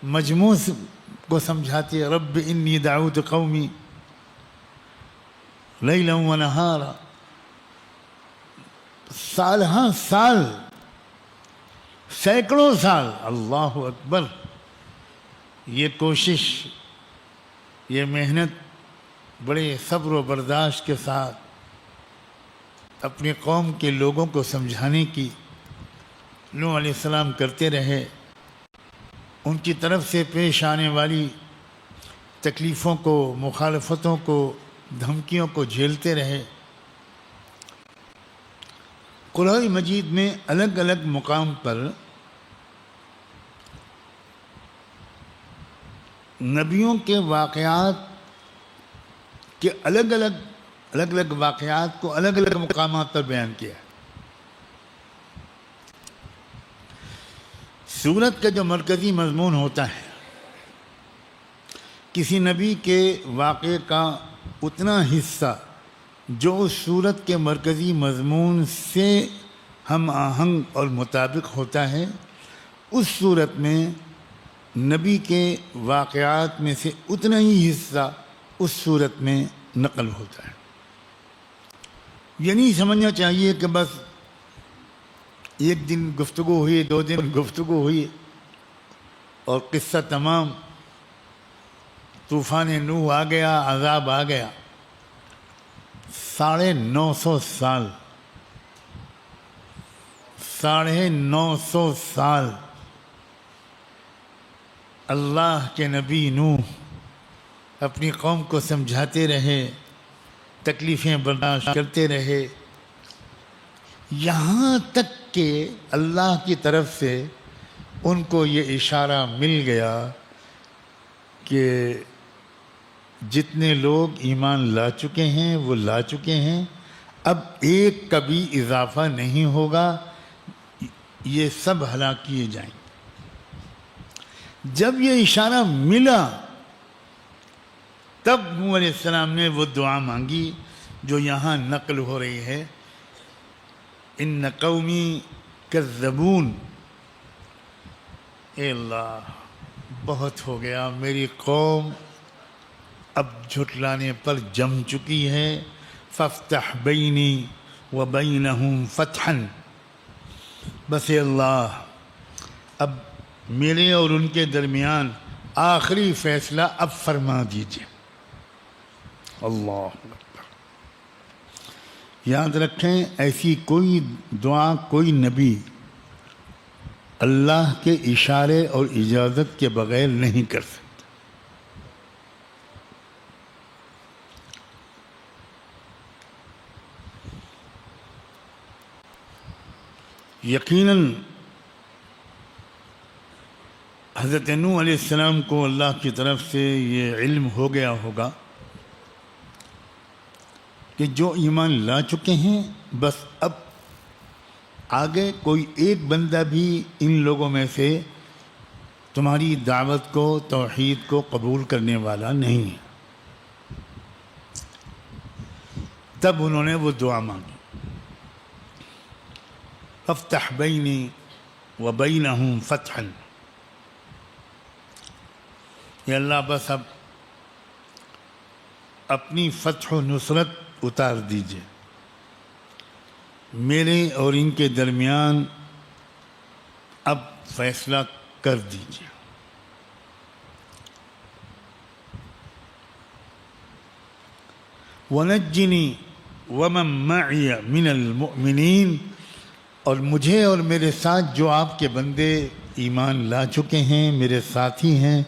مجموع کو سمجھاتے، رب انی دعوت قومی لیلا و نہارا۔ سال ہاں سال، سینکڑوں سال، اللہ اکبر، یہ کوشش، یہ محنت بڑے صبر و برداشت کے ساتھ اپنی قوم کے لوگوں کو سمجھانے کی نوح علیہ السلام کرتے رہے، ان کی طرف سے پیش آنے والی تکلیفوں کو، مخالفتوں کو، دھمکیوں کو جھیلتے رہے۔ قرآن مجید میں الگ الگ مقام پر نبیوں کے واقعات کے الگ الگ واقعات کو الگ الگ مقامات پر بیان کیا ہے۔ سورت کا جو مرکزی مضمون ہوتا ہے، کسی نبی کے واقعے کا اتنا حصہ جو اس سورت کے مرکزی مضمون سے ہم آہنگ اور مطابق ہوتا ہے، اس صورت میں نبی کے واقعات میں سے اتنا ہی حصہ اس صورت میں نقل ہوتا ہے۔ یہ نہیں سمجھنا چاہیے کہ بس ایک دن گفتگو ہوئی، 2 دن گفتگو ہوئی اور قصہ تمام، طوفان نوح آ گیا، عذاب آ گیا۔ 950 سال 950 سال اللہ کے نبی نوح اپنی قوم کو سمجھاتے رہے، تکلیفیں برداشت کرتے رہے، یہاں تک کہ اللہ کی طرف سے ان کو یہ اشارہ مل گیا کہ جتنے لوگ ایمان لا چکے ہیں وہ لا چکے ہیں، اب ایک کبھی اضافہ نہیں ہوگا، یہ سب ہلاک کیے جائیں گے۔ جب یہ اشارہ ملا تب نوح علیہ السلام نے وہ دعا مانگی جو یہاں نقل ہو رہی ہے، ان قومی کذبون، اے اللہ بہت ہو گیا، میری قوم اب جھٹلانے پر جم چکی ہے، فافتح بینی و بینہم فتحا، بس اے اللہ اب میرے اور ان کے درمیان آخری فیصلہ اب فرما دیجیے۔ اللہ اکبر۔ یاد رکھیں، ایسی کوئی دعا کوئی نبی اللہ کے اشارے اور اجازت کے بغیر نہیں کر سکتا۔ یقیناً حضرت نوح علیہ السلام کو اللہ کی طرف سے یہ علم ہو گیا ہوگا کہ جو ایمان لا چکے ہیں بس اب آگے کوئی ایک بندہ بھی ان لوگوں میں سے تمہاری دعوت کو، توحید کو قبول کرنے والا نہیں ہے۔ تب انہوں نے وہ دعا مانگی، افتح بینی و بینہم فتحا، یا اللہ بس اب اپنی فتح و نصرت اتار دیجئے، میرے اور ان کے درمیان اب فیصلہ کر دیجئے۔ وَنَجِّنِي وَمَن مَّعِيَ مِنَ الْمُؤْمِنِينَ، اور مجھے اور میرے ساتھ جو آپ کے بندے ایمان لا چکے ہیں، میرے ساتھی ہیں،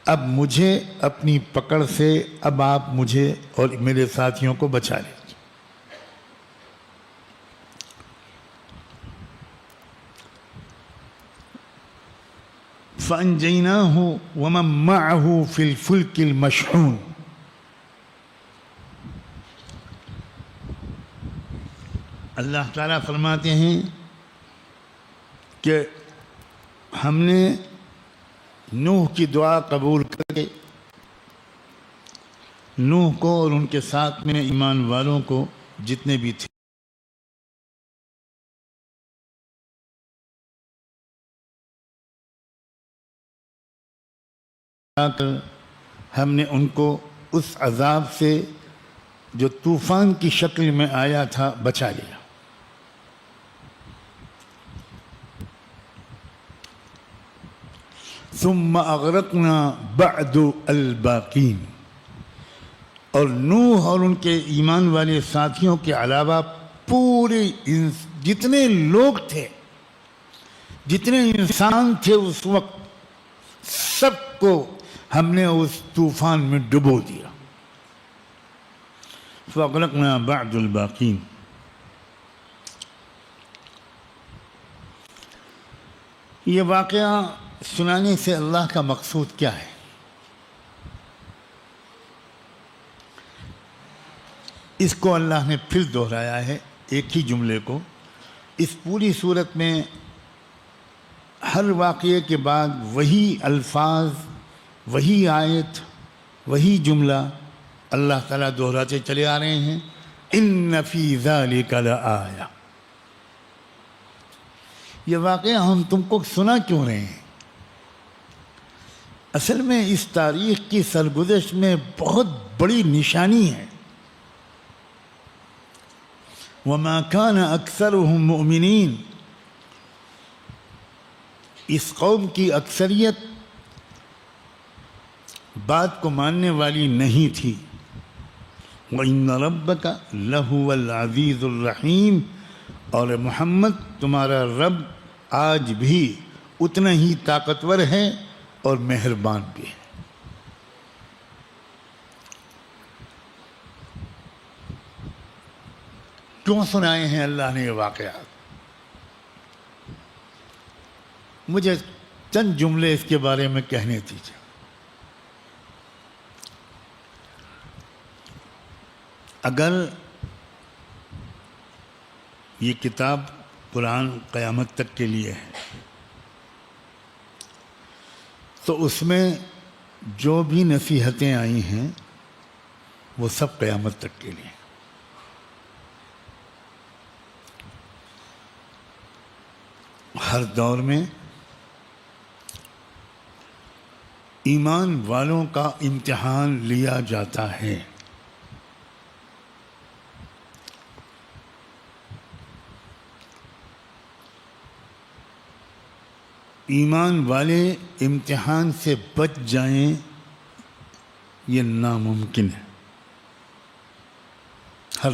اب مجھے اپنی پکڑ سے اب آپ مجھے اور میرے ساتھیوں کو بچا لیجیے۔ فَأَنجَيْنَاهُ وَمَن مَّعَهُ فِي الْفُلْكِ الْمَشْحُونِ، اللہ تعالیٰ فرماتے ہیں کہ ہم نے نوح کی دعا قبول کر کے نوح کو اور ان کے ساتھ میں ایمان والوں کو جتنے بھی تھے ہم نے ان کو اس عذاب سے جو طوفان کی شکل میں آیا تھا بچا لیا۔ ثم اغرقنا بعد الباقین، اور نوح اور ان کے ایمان والے ساتھیوں کے علاوہ پورے جتنے لوگ تھے، جتنے انسان تھے اس وقت، سب کو ہم نے اس طوفان میں ڈبو دیا. فَأَغْرَقْنَا بَعْدُ الْبَاقِينَ. یہ واقعہ سنانے سے اللہ کا مقصود کیا ہے؟ اس کو اللہ نے پھر دہرایا ہے، ایک ہی جملے کو. اس پوری صورت میں ہر واقعے کے بعد وہی الفاظ، وہی آیت، وہی جملہ اللہ تعالیٰ دہراتے چلے آ رہے ہیں. ان فی ذالک لآیہ. یہ واقعہ ہم تم کو سنا کیوں رہے ہیں؟ اصل میں اس تاریخ کی سرگزشت میں بہت بڑی نشانی ہے. وَمَا كَانَ أَكْثَرُهُم مُؤْمِنِينَ. اس قوم کی اکثریت بات کو ماننے والی نہیں تھی. وَإِنَّ رَبَّكَ لَهُوَ الْعَزِيزُ الرَّحِيمُ. اور محمد تمہارا رب آج بھی اتنا ہی طاقتور ہے اور مہربان بھی ہے. کیوں سنائے ہیں اللہ نے یہ واقعات؟ مجھے چند جملے اس کے بارے میں کہنے دیجیے. اگر یہ کتاب قرآن قیامت تک کے لیے ہے تو اس میں جو بھی نصیحتیں آئی ہیں وہ سب قیامت تک کے لیے. ہر دور میں ایمان والوں کا امتحان لیا جاتا ہے. ایمان والے امتحان سے بچ جائیں یہ ناممکن ہے. ہر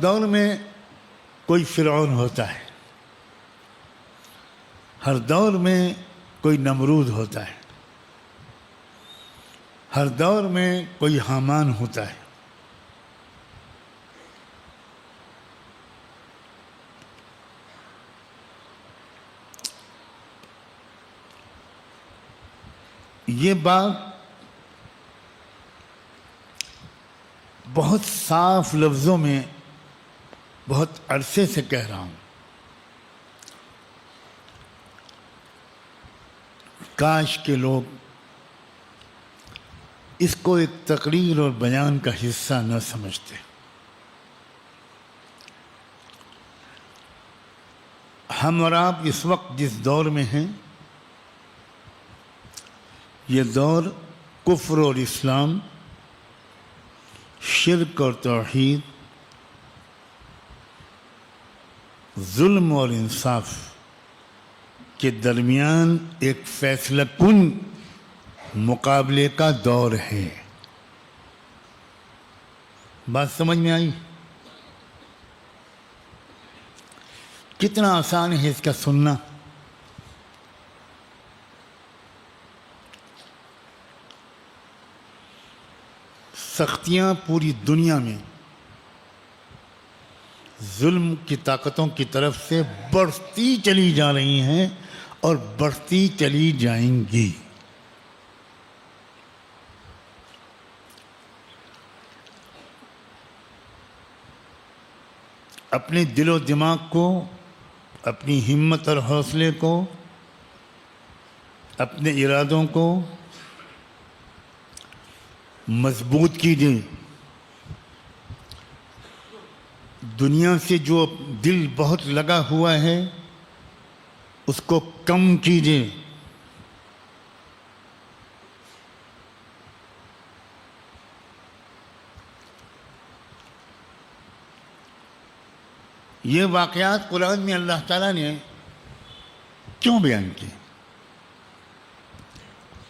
دور میں کوئی فرعون ہوتا ہے، ہر دور میں کوئی نمرود ہوتا ہے، ہر دور میں کوئی حامان ہوتا ہے. یہ بات بہت صاف لفظوں میں بہت عرصے سے کہہ رہا ہوں. کاش کے لوگ اس کو ایک تقریر اور بیان کا حصہ نہ سمجھتے. ہم اور آپ اس وقت جس دور میں ہیں یہ دور کفر اور اسلام، شرک اور توحید، ظلم اور انصاف کے درمیان ایک فیصلہ کن مقابلے کا دور ہے. بات سمجھ میں آئی؟ کتنا آسان ہے اس کا سننا. سختیاں پوری دنیا میں ظلم کی طاقتوں کی طرف سے بڑھتی چلی جا رہی ہیں اور بڑھتی چلی جائیں گی. اپنے دل و دماغ کو، اپنی ہمت اور حوصلے کو، اپنے ارادوں کو مضبوط کیجیے. دنیا سے جو دل بہت لگا ہوا ہے اس کو کم کیجیے. یہ واقعات قرآن میں اللہ تعالیٰ نے کیوں بیان کیے؟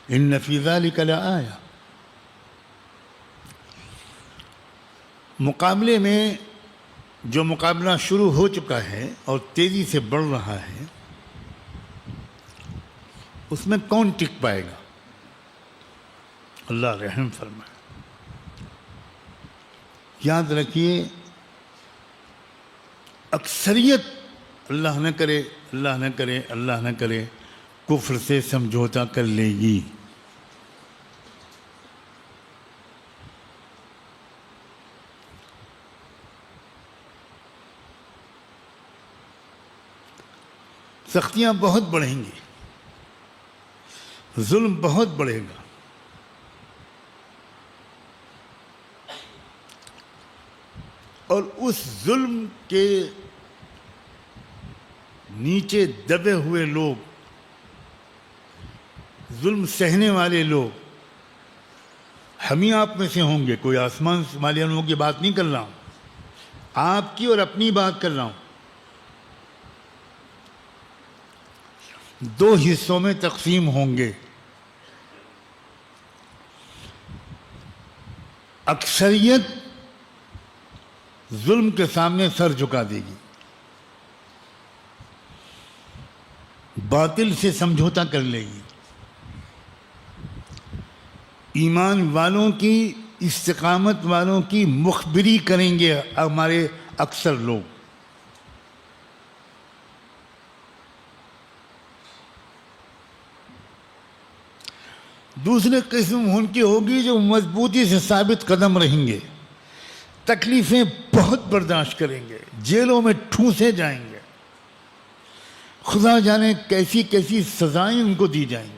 ان فی ذلک لآیہ. مقابلے میں جو مقابلہ شروع ہو چکا ہے اور تیزی سے بڑھ رہا ہے، اس میں کون ٹک پائے گا؟ اللہ رحم فرمائے۔ یاد رکھیے، اکثریت اللہ نہ کرے، اللہ نہ کرے، اللہ نہ کرے، کفر سے سمجھوتا کر لے گی۔ سختیاں بہت بڑھیں گی، ظلم بہت بڑھے گا، اور اس ظلم کے نیچے دبے ہوئے لوگ، ظلم سہنے والے لوگ ہم ہی آپ میں سے ہوں گے۔ کوئی آسمان والے لوگوں کی بات نہیں کر رہا ہوں، آپ کی اور اپنی بات کر رہا ہوں۔ دو حصوں میں تقسیم ہوں گے۔ اکثریت ظلم کے سامنے سر جھکا دے گی، باطل سے سمجھوتا کر لے گی۔ ایمان والوں کی، استقامت والوں کی مخبری کریں گے ہمارے اکثر لوگ۔ دوسری قسم ان کی ہوگی جو مضبوطی سے ثابت قدم رہیں گے، تکلیفیں بہت برداشت کریں گے، جیلوں میں ٹھونسے جائیں گے، خدا جانے کیسی کیسی سزائیں ان کو دی جائیں گی،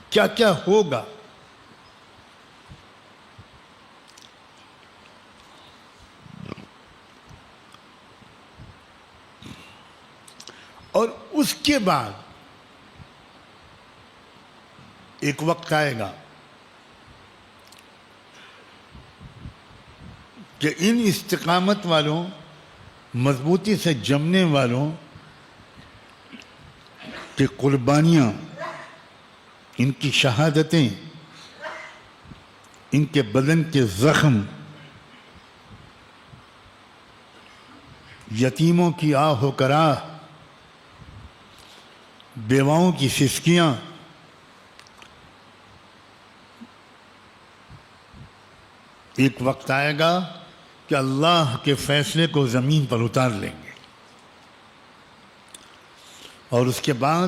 کیا کیا ہوگا۔ اور اس کے بعد ایک وقت آئے گا کہ ان استقامت والوں، مضبوطی سے جمنے والوں کی قربانیاں، ان کی شہادتیں، ان کے بدن کے زخم، یتیموں کی آہ و کراہ، بیواؤں کی سسکیاں، ایک وقت آئے گا کہ اللہ کے فیصلے کو زمین پر اتار لیں گے، اور اس کے بعد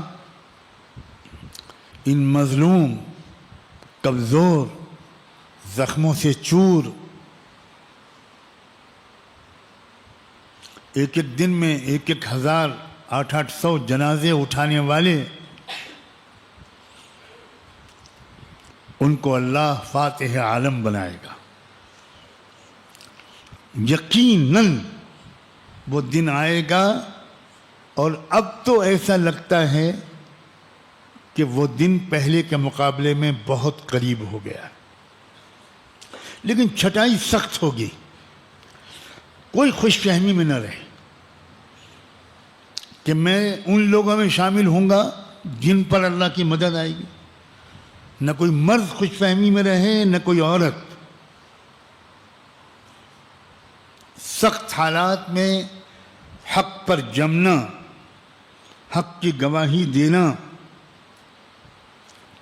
ان مظلوم، کمزور، زخموں سے چور، ایک ایک دن میں 1,000 800 جنازے اٹھانے والے، ان کو اللہ فاتح عالم بنائے گا۔ یقیناً وہ دن آئے گا، اور اب تو ایسا لگتا ہے کہ وہ دن پہلے کے مقابلے میں بہت قریب ہو گیا، لیکن چھٹائی سخت ہوگی۔ کوئی خوش فہمی میں نہ رہے کہ میں ان لوگوں میں شامل ہوں گا جن پر اللہ کی مدد آئے گی۔ نہ کوئی مرد خوش فہمی میں رہے، نہ کوئی عورت۔ سخت حالات میں حق پر جمنا، حق کی گواہی دینا،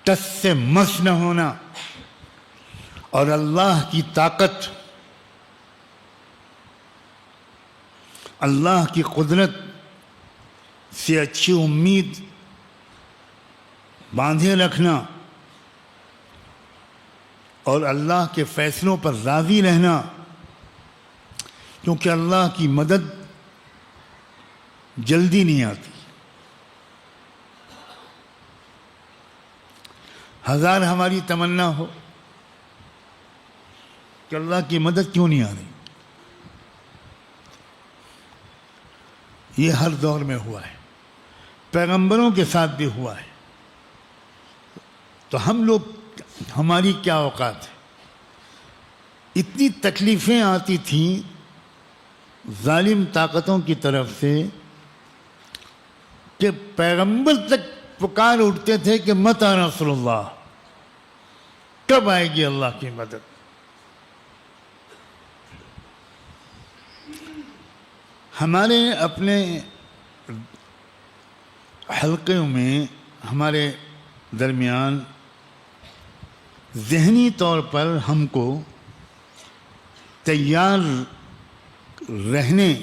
ٹس سے مس نہ ہونا، اور اللہ کی طاقت، اللہ کی قدرت سے اچھی امید باندھے رکھنا، اور اللہ کے فیصلوں پر راضی رہنا، کیونکہ اللہ کی مدد جلدی نہیں آتی۔ ہزار ہماری تمنا ہو کہ اللہ کی مدد کیوں نہیں آ رہی، یہ ہر دور میں ہوا ہے، پیغمبروں کے ساتھ بھی ہوا ہے۔ تو ہم لوگ، ہماری کیا اوقات ہے؟ اتنی تکلیفیں آتی تھیں ظالم طاقتوں کی طرف سے کہ پیغمبر تک پکار اٹھتے تھے کہ مت آ رسول اللہ، کب آئے گی اللہ کی مدد؟ ہمارے اپنے حلقے میں ہمارے درمیان ذہنی طور پر ہم کو تیار رہنے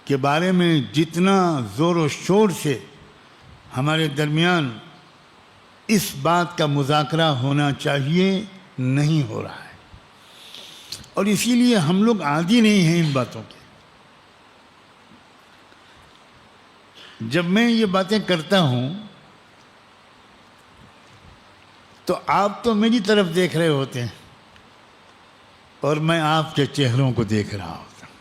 کے بارے میں جتنا زور و شور سے ہمارے درمیان اس بات کا مذاکرہ ہونا چاہیے نہیں ہو رہا ہے، اور اسی لیے ہم لوگ عادی نہیں ہیں ان باتوں کے۔ جب میں یہ باتیں کرتا ہوں تو آپ تو میری طرف دیکھ رہے ہوتے ہیں اور میں آپ کے چہروں کو دیکھ رہا ہوتا ہوں۔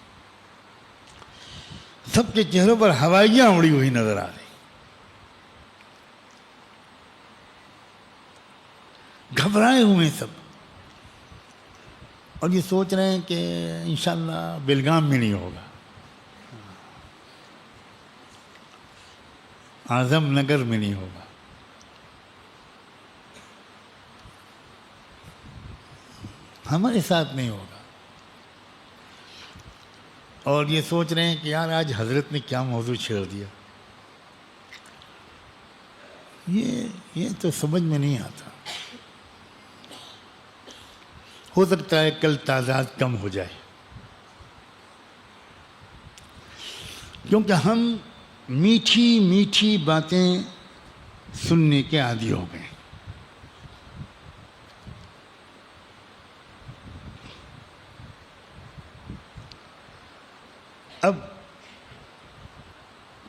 سب کے چہروں پر ہوائیاں اڑی ہوئی نظر آ رہی، گھبرائے ہوئے سب، اور یہ سوچ رہے ہیں کہ انشاءاللہ بیلگام میں نہیں ہوگا، اعظم نگر میں نہیں ہوگا، ہمارے ساتھ نہیں ہوگا، اور یہ سوچ رہے ہیں کہ یار آج حضرت نے کیا موضوع چھیڑ دیا۔ یہ تو سمجھ میں نہیں آتا۔ ہو سکتا ہے کل تعداد کم ہو جائے، کیونکہ ہم میٹھی میٹھی باتیں سننے کے عادی ہو گئے۔ اب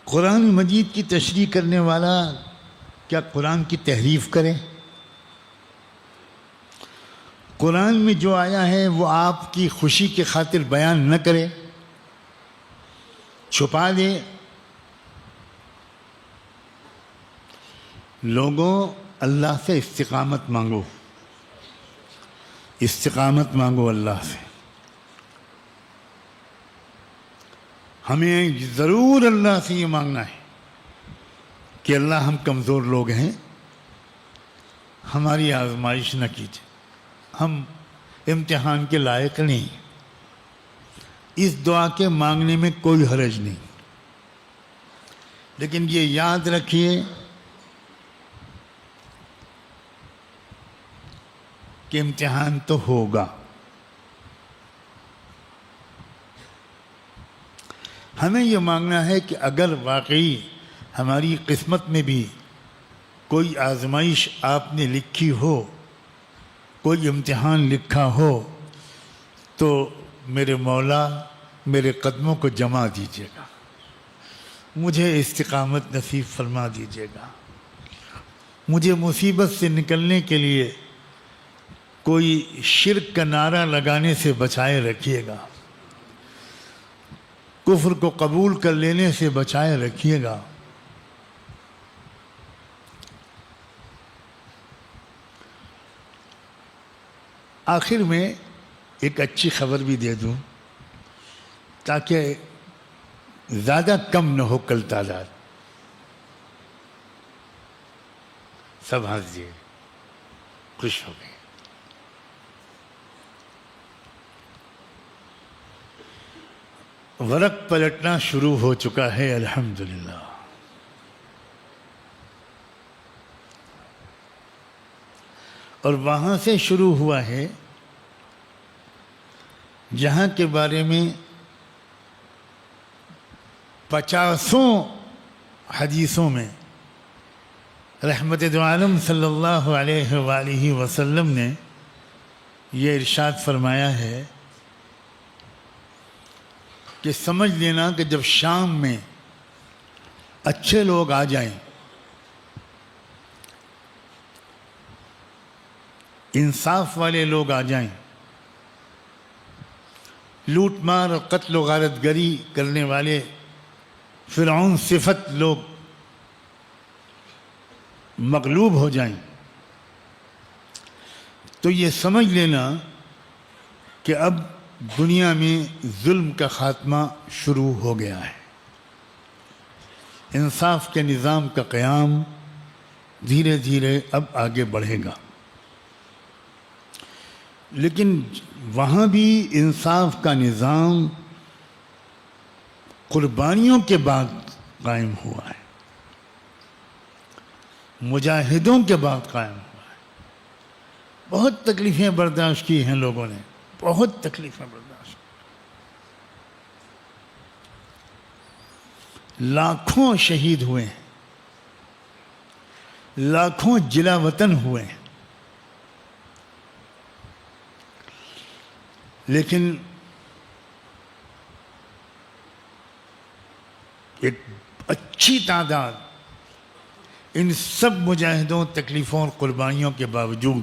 قرآن مجید کی تشریح کرنے والا کیا قرآن کی تحریف کرے؟ قرآن میں جو آیا ہے وہ آپ کی خوشی کی خاطر بیان نہ کرے، چھپا دے؟ لوگوں، اللہ سے استقامت مانگو، استقامت مانگو اللہ سے۔ ہمیں ضرور اللہ سے یہ مانگنا ہے کہ اللہ ہم کمزور لوگ ہیں، ہماری آزمائش نہ کیجیے، ہم امتحان کے لائق نہیں۔ اس دعا کے مانگنے میں کوئی حرج نہیں، لیکن یہ یاد رکھیے کہ امتحان تو ہوگا۔ ہمیں یہ مانگنا ہے کہ اگر واقعی ہماری قسمت میں بھی کوئی آزمائش آپ نے لکھی ہو، کوئی امتحان لکھا ہو، تو میرے مولا میرے قدموں کو جما دیجیے گا، مجھے استقامت نصیب فرما دیجیے گا، مجھے مصیبت سے نکلنے کے لیے کوئی شرک کا نعرہ لگانے سے بچائے رکھیے گا، کفر کو قبول کر لینے سے بچائے رکھیے گا۔ آخر میں ایک اچھی خبر بھی دے دوں تاکہ زیادہ کم نہ ہو کل تعداد۔ سب ہنس دیے، خوش ہو گئے۔ ورق پلٹنا شروع ہو چکا ہے الحمدللہ۔ اور وہاں سے شروع ہوا ہے جہاں کے بارے میں 50 حدیثوں میں رحمت دو عالم صلی اللہ علیہ وآلہ وسلم نے یہ ارشاد فرمایا ہے کہ سمجھ لینا کہ جب شام میں اچھے لوگ آ جائیں، انصاف والے لوگ آ جائیں، لوٹ مار اور قتل و غارت گری کرنے والے فرعون صفت لوگ مغلوب ہو جائیں، تو یہ سمجھ لینا کہ اب دنیا میں ظلم کا خاتمہ شروع ہو گیا ہے، انصاف کے نظام کا قیام دھیرے دھیرے اب آگے بڑھے گا۔ لیکن وہاں بھی انصاف کا نظام قربانیوں کے بعد قائم ہوا ہے، مجاہدوں کے بعد قائم ہوا ہے۔ بہت تکلیفیں برداشت کی ہیں لوگوں نے، بہت تکلیفیں برداشت کی، لاکھوں شہید ہوئے ہیں، لاکھوں جلا وطن ہوئے ہیں، لیکن ایک اچھی تعداد ان سب مجاہدوں، تکلیفوں اور قربانیوں کے باوجود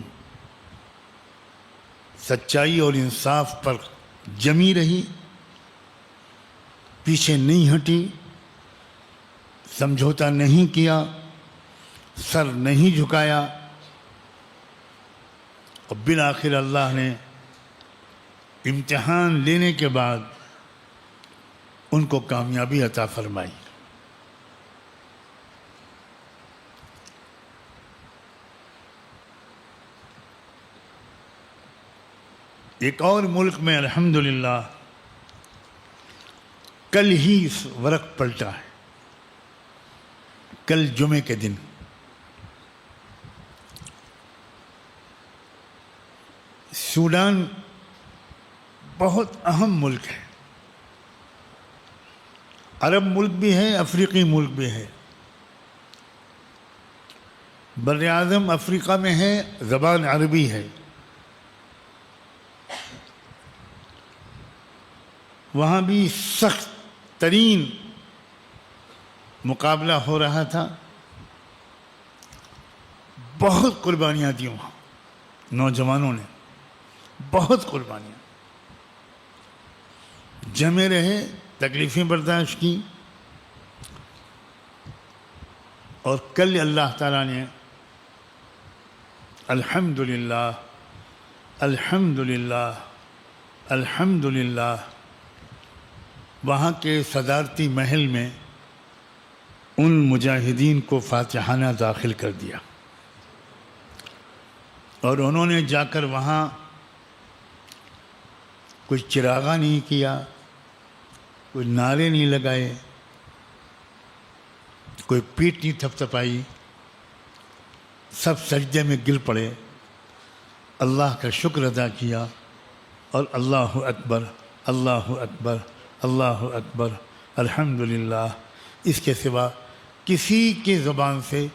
سچائی اور انصاف پر جمی رہی، پیچھے نہیں ہٹی، سمجھوتا نہیں کیا، سر نہیں جھکایا، اور بالآخر اللہ نے امتحان لینے کے بعد ان کو کامیابی عطا فرمائی۔ ایک اور ملک میں الحمدللہ کل ہی ورق پلٹا ہے، کل جمعے کے دن سوڈان بہت اہم ملک ہے، عرب ملک بھی ہے، افریقی ملک بھی ہے، بر اعظم افریقہ میں ہے، زبان عربی ہے، وہاں بھی سخت ترین مقابلہ ہو رہا تھا، بہت قربانیاں دی وہاں نوجوانوں نے، بہت قربانیاں، جمے رہے، تکلیفیں برداشت کی، اور کل اللہ تعالیٰ نے الحمدللہ الحمدللہ الحمدللہ وہاں کے صدارتی محل میں ان مجاہدین کو فاتحانہ داخل کر دیا، اور انہوں نے جا کر وہاں کوئی چراغاں نہیں کیا، کوئی نعرے نہیں لگائے، کوئی پیٹ نہیں تھپتھپائی، سب سجدے میں گر پڑے، اللہ کا شکر ادا کیا، اور اللہ اکبر اللہ اکبر اللہ اکبر الحمدللہ، اس کے سوا کسی کی زبان سے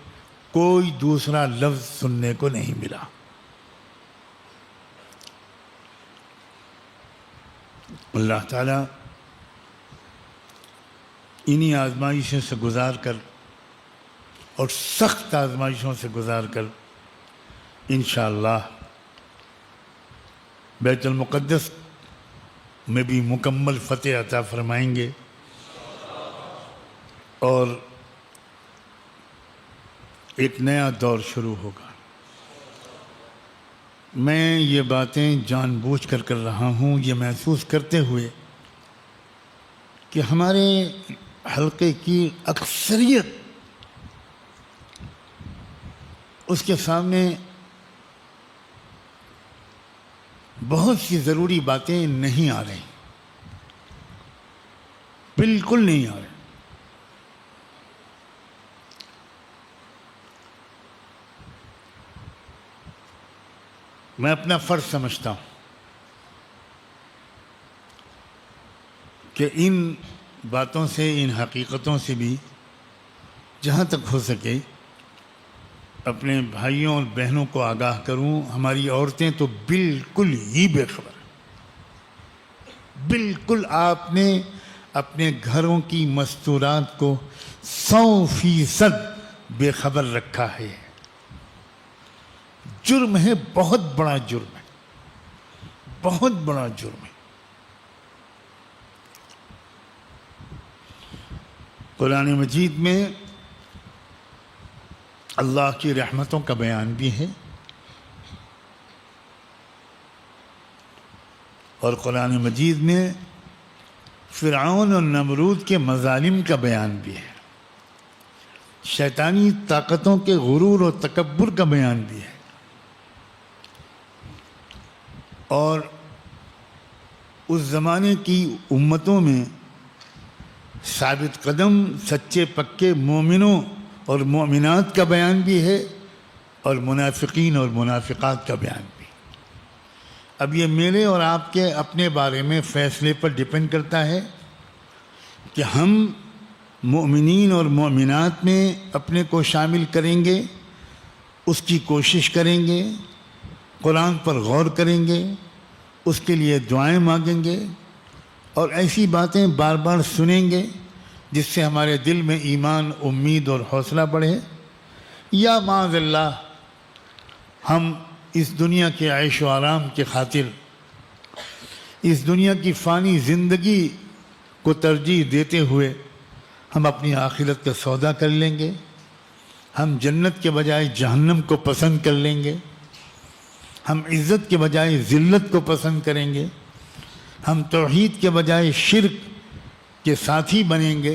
کوئی دوسرا لفظ سننے کو نہیں ملا۔ اللہ تعالیٰ انہی آزمائشوں سے گزار کر اور سخت آزمائشوں سے گزار کر انشاءاللہ بیت المقدس میں بھی مکمل فتح عطا فرمائیں گے، اور ایک نیا دور شروع ہوگا۔ میں یہ باتیں جان بوجھ کر رہا ہوں، یہ محسوس کرتے ہوئے کہ ہمارے حلقے کی اکثریت اس کے سامنے بہت سی ضروری باتیں نہیں آ رہی، بالکل نہیں آ رہی۔ میں اپنا فرض سمجھتا ہوں کہ ان باتوں سے، ان حقیقتوں سے بھی جہاں تک ہو سکے اپنے بھائیوں اور بہنوں کو آگاہ کروں۔ ہماری عورتیں تو بالکل ہی بے خبر، بالکل آپ نے اپنے گھروں کی مستورات کو 100% بے خبر رکھا ہے۔ جرم ہے، بہت بڑا جرم ہے، بہت بڑا جرم ہے۔ قرآن مجید میں اللہ کی رحمتوں کا بیان بھی ہے، اور قرآن مجید میں فرعون اور نمرود کے مظالم کا بیان بھی ہے، شیطانی طاقتوں کے غرور اور تکبر کا بیان بھی ہے، اور اس زمانے کی امتوں میں ثابت قدم سچے پکے مومنوں اور مومنات کا بیان بھی ہے اور منافقین اور منافقات کا بیان بھی۔ اب یہ میرے اور آپ کے اپنے بارے میں فیصلے پر ڈیپینڈ کرتا ہے کہ ہم مومنین اور مومنات میں اپنے کو شامل کریں گے، اس کی کوشش کریں گے، قرآن پر غور کریں گے، اس کے لیے دعائیں مانگیں گے اور ایسی باتیں بار بار سنیں گے جس سے ہمارے دل میں ایمان، امید اور حوصلہ بڑھے، یا معاذ اللہ ہم اس دنیا کے عیش و آرام کے خاطر اس دنیا کی فانی زندگی کو ترجیح دیتے ہوئے ہم اپنی آخرت کا سودا کر لیں گے، ہم جنت کے بجائے جہنم کو پسند کر لیں گے، ہم عزت کے بجائے ذلت کو پسند کریں گے، ہم توحید کے بجائے شرک کے ساتھی بنیں گے،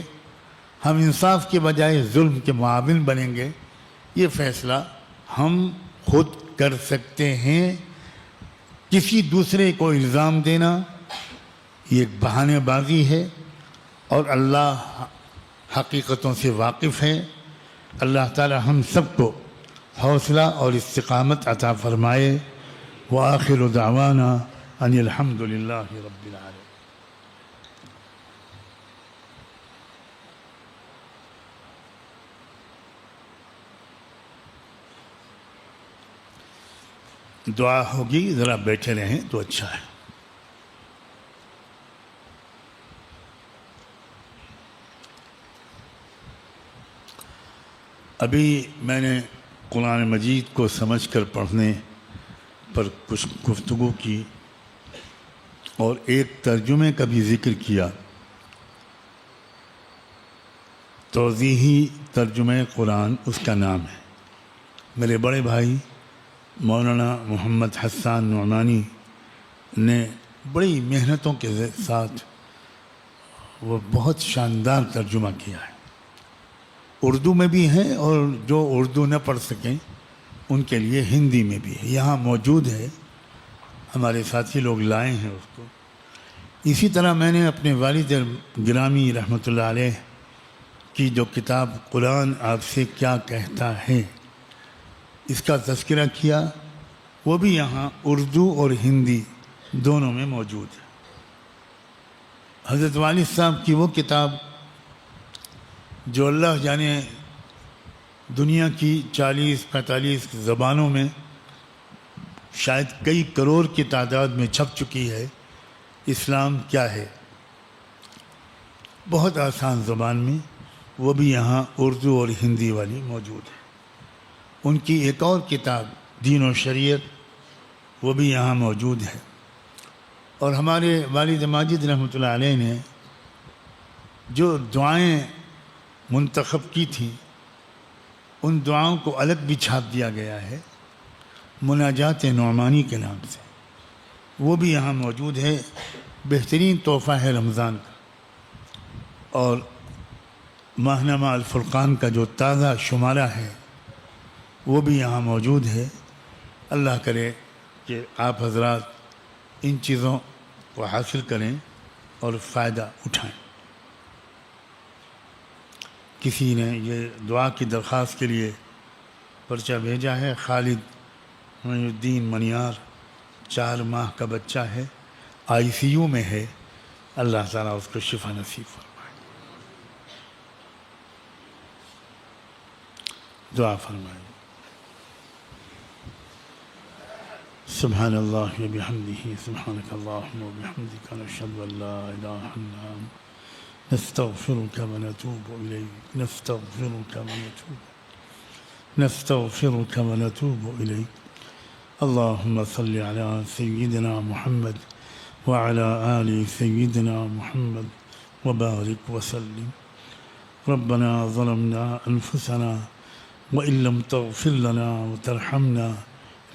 ہم انصاف کے بجائے ظلم کے معاون بنیں گے۔ یہ فیصلہ ہم خود کر سکتے ہیں۔ کسی دوسرے کو الزام دینا یہ ایک بہانے بازی ہے، اور اللہ حقیقتوں سے واقف ہے۔ اللہ تعالی ہم سب کو حوصلہ اور استقامت عطا فرمائے۔ وآخر دعوانا ان الحمد للہ رب العالمین۔ دعا ہوگی، ذرا بیٹھے رہیں تو اچھا ہے۔ ابھی میں نے قرآن مجید کو سمجھ کر پڑھنے پر کچھ گفتگو کی اور ایک ترجمے کا بھی ذکر کیا۔ توضیحی ترجمہ قرآن اس کا نام ہے۔ میرے بڑے بھائی مولانا محمد حسان نعمانی نے بڑی محنتوں کے ساتھ وہ بہت شاندار ترجمہ کیا ہے۔ اردو میں بھی ہیں اور جو اردو نہ پڑھ سکیں ان کے لیے ہندی میں بھی ہے، یہاں موجود ہے، ہمارے ساتھی لوگ لائے ہیں اس کو۔ اسی طرح میں نے اپنے والد گرامی رحمۃ اللہ علیہ کی جو کتاب قرآن آپ سے کیا کہتا ہے اس کا تذکرہ کیا، وہ بھی یہاں اردو اور ہندی دونوں میں موجود ہے۔ حضرت والد صاحب کی وہ کتاب جو اللہ جانے دنیا کی 40-45 زبانوں میں شاید کئی کروڑ کی تعداد میں چھپ چکی ہے، اسلام کیا ہے، بہت آسان زبان میں، وہ بھی یہاں اردو اور ہندی والی موجود ہے۔ ان کی ایک اور کتاب دین و شریعت وہ بھی یہاں موجود ہے۔ اور ہمارے والد ماجد رحمۃ اللہ علیہ نے جو دعائیں منتخب کی تھیں ان دعاؤں کو الگ بھی چھاپ دیا گیا ہے مناجات نعمانی کے نام سے، وہ بھی یہاں موجود ہے۔ بہترین تحفہ ہے رمضان کا۔ اور ماہنامہ الفرقان کا جو تازہ شمارہ ہے وہ بھی یہاں موجود ہے۔ اللہ کرے کہ آپ حضرات ان چیزوں کو حاصل کریں اور فائدہ اٹھائیں۔ کسی نے یہ دعا کی درخواست کے لیے پرچہ بھیجا ہے، خالد معین الدین منیار، 4 ماہ کا بچہ ہے، ICU میں ہے، اللہ تعالیٰ اس کو شفا نصیب فرمائے، دعا فرمائے۔ سبحان اللہ و بحمدہ، سبحانک اللہم و بحمدک، نشہد ان لا الہ الا انت، نستغفرك ونتوب إليك، نستغفرك ونتوب إليك۔ اللهم صل على سيدنا محمد وعلى آل سيدنا محمد وبارك وسلم۔ ربنا ظلمنا أنفسنا وإن لم تغفر لنا وترحمنا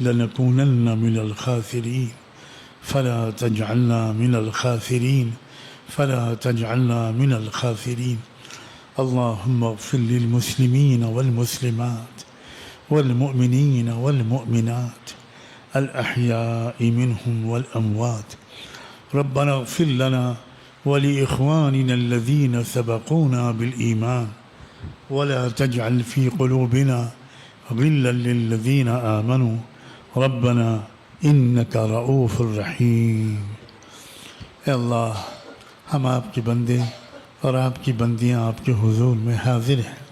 لنكونن من الخاسرين، فلا تجعلنا من الخاسرين، فلا تجعلنا من الخاسرين۔ اللهم اغفر للمسلمين والمسلمات والمؤمنين والمؤمنات الأحياء منهم والأموات۔ ربنا اغفر لنا ولإخواننا الذين سبقونا بالإيمان ولا تجعل في قلوبنا غلا للذين آمنوا ربنا إنك رؤوف رحیم۔ اے اللہ، ہم آپ کے بندے اور آپ کی بندیاں آپ کے حضور میں حاضر ہیں۔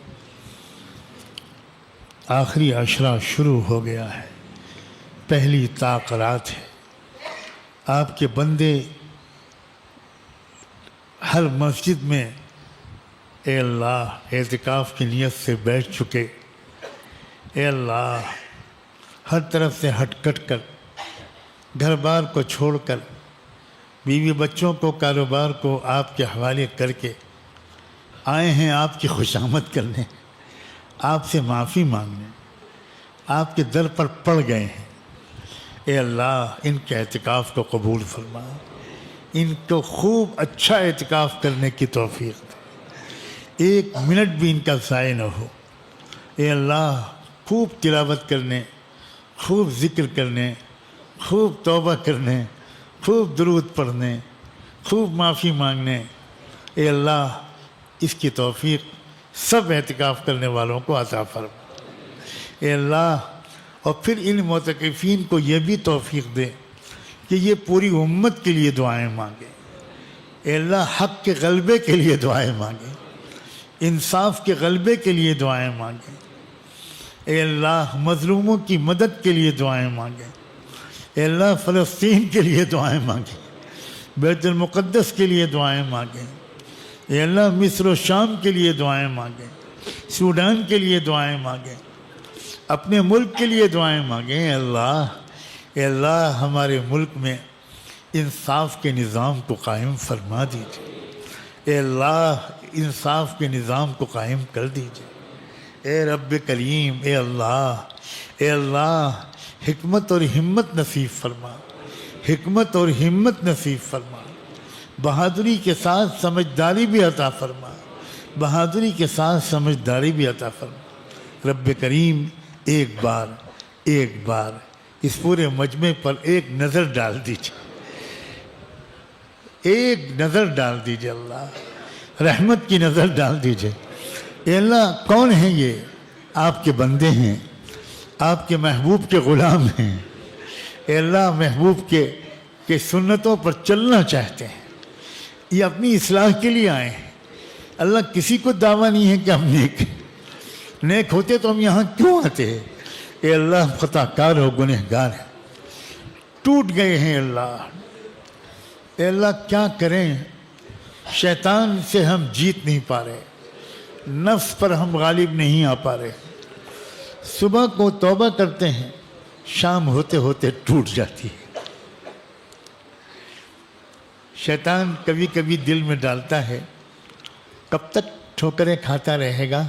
آخری عشرہ شروع ہو گیا ہے، پہلی تاقرات ہے۔ آپ کے بندے ہر مسجد میں اے اللہ اعتکاف کی نیت سے بیٹھ چکے۔ اے اللہ، ہر طرف سے ہٹ کٹ کر، گھر بار کو چھوڑ کر، بیوی بچوں کو، کاروبار کو آپ کے حوالے کر کے آئے ہیں آپ کی خوشامد کرنے، آپ سے معافی مانگنے، آپ کے در پر پڑ گئے ہیں۔ اے اللہ، ان کے اعتکاف کو قبول فرما، ان کو خوب اچھا اعتکاف کرنے کی توفیق دے، ایک منٹ بھی ان کا ضائع نہ ہو۔ اے اللہ، خوب تلاوت کرنے، خوب ذکر کرنے، خوب توبہ کرنے، خوب درود پڑھنے، خوب معافی مانگنے۔ اے اللہ، اس کی توفیق سب اعتکاف کرنے والوں کو عطا فرما۔ اے اللہ، اور پھر ان معتکفین کو یہ بھی توفیق دے کہ یہ پوری امت کے لیے دعائیں مانگیں۔ اے اللہ، حق کے غلبے کے لیے دعائیں مانگیں، انصاف کے غلبے کے لیے دعائیں مانگیں۔ اے اللہ، مظلوموں کی مدد کے لیے دعائیں مانگیں۔ اے اللہ، فلسطین کے لیے دعائیں مانگیں، بیت المقدس کے لیے دعائیں مانگیں۔ اے اللہ، مصر و شام کے لیے دعائیں مانگیں، سوڈان کے لیے دعائیں مانگیں، اپنے ملک کے لیے دعائیں مانگیں۔ اے اللہ، ہمارے ملک میں انصاف کے نظام کو قائم فرما دیجیے۔ اے اللہ، انصاف کے نظام کو قائم کر دیجیے۔ اے رب کریم، اے اللہ، حکمت اور ہمت نصیب فرما، حکمت اور ہمت نصیب فرما، بہادری کے ساتھ سمجھداری بھی عطا فرما، بہادری کے ساتھ سمجھداری بھی عطا فرما۔ رب کریم، ایک بار اس پورے مجمع پر ایک نظر ڈال دیجیے، ایک نظر ڈال دیجیے۔ اللہ، رحمت کی نظر ڈال دیجیے۔ اے اللہ، کون ہیں یہ؟ آپ کے بندے ہیں، آپ کے محبوب کے غلام ہیں۔ اے اللہ، محبوب کے سنتوں پر چلنا چاہتے ہیں، یہ اپنی اصلاح کے لیے آئے ہیں۔ اللہ، کسی کو دعویٰ نہیں ہے کہ ہم نیک ہوتے تو ہم یہاں کیوں آتے ہیں؟ اے اللہ، خطا کار ہو، گنہگار ہیں، ٹوٹ گئے ہیں۔ اے اللہ، کیا کریں؟ شیطان سے ہم جیت نہیں پا رہے، نفس پر ہم غالب نہیں آ پا رہے۔ صبح کو توبہ کرتے ہیں، شام ہوتے ہوتے ٹوٹ جاتی ہے۔ شیطان کبھی کبھی دل میں ڈالتا ہے، کب تک ٹھوکریں کھاتا رہے گا؟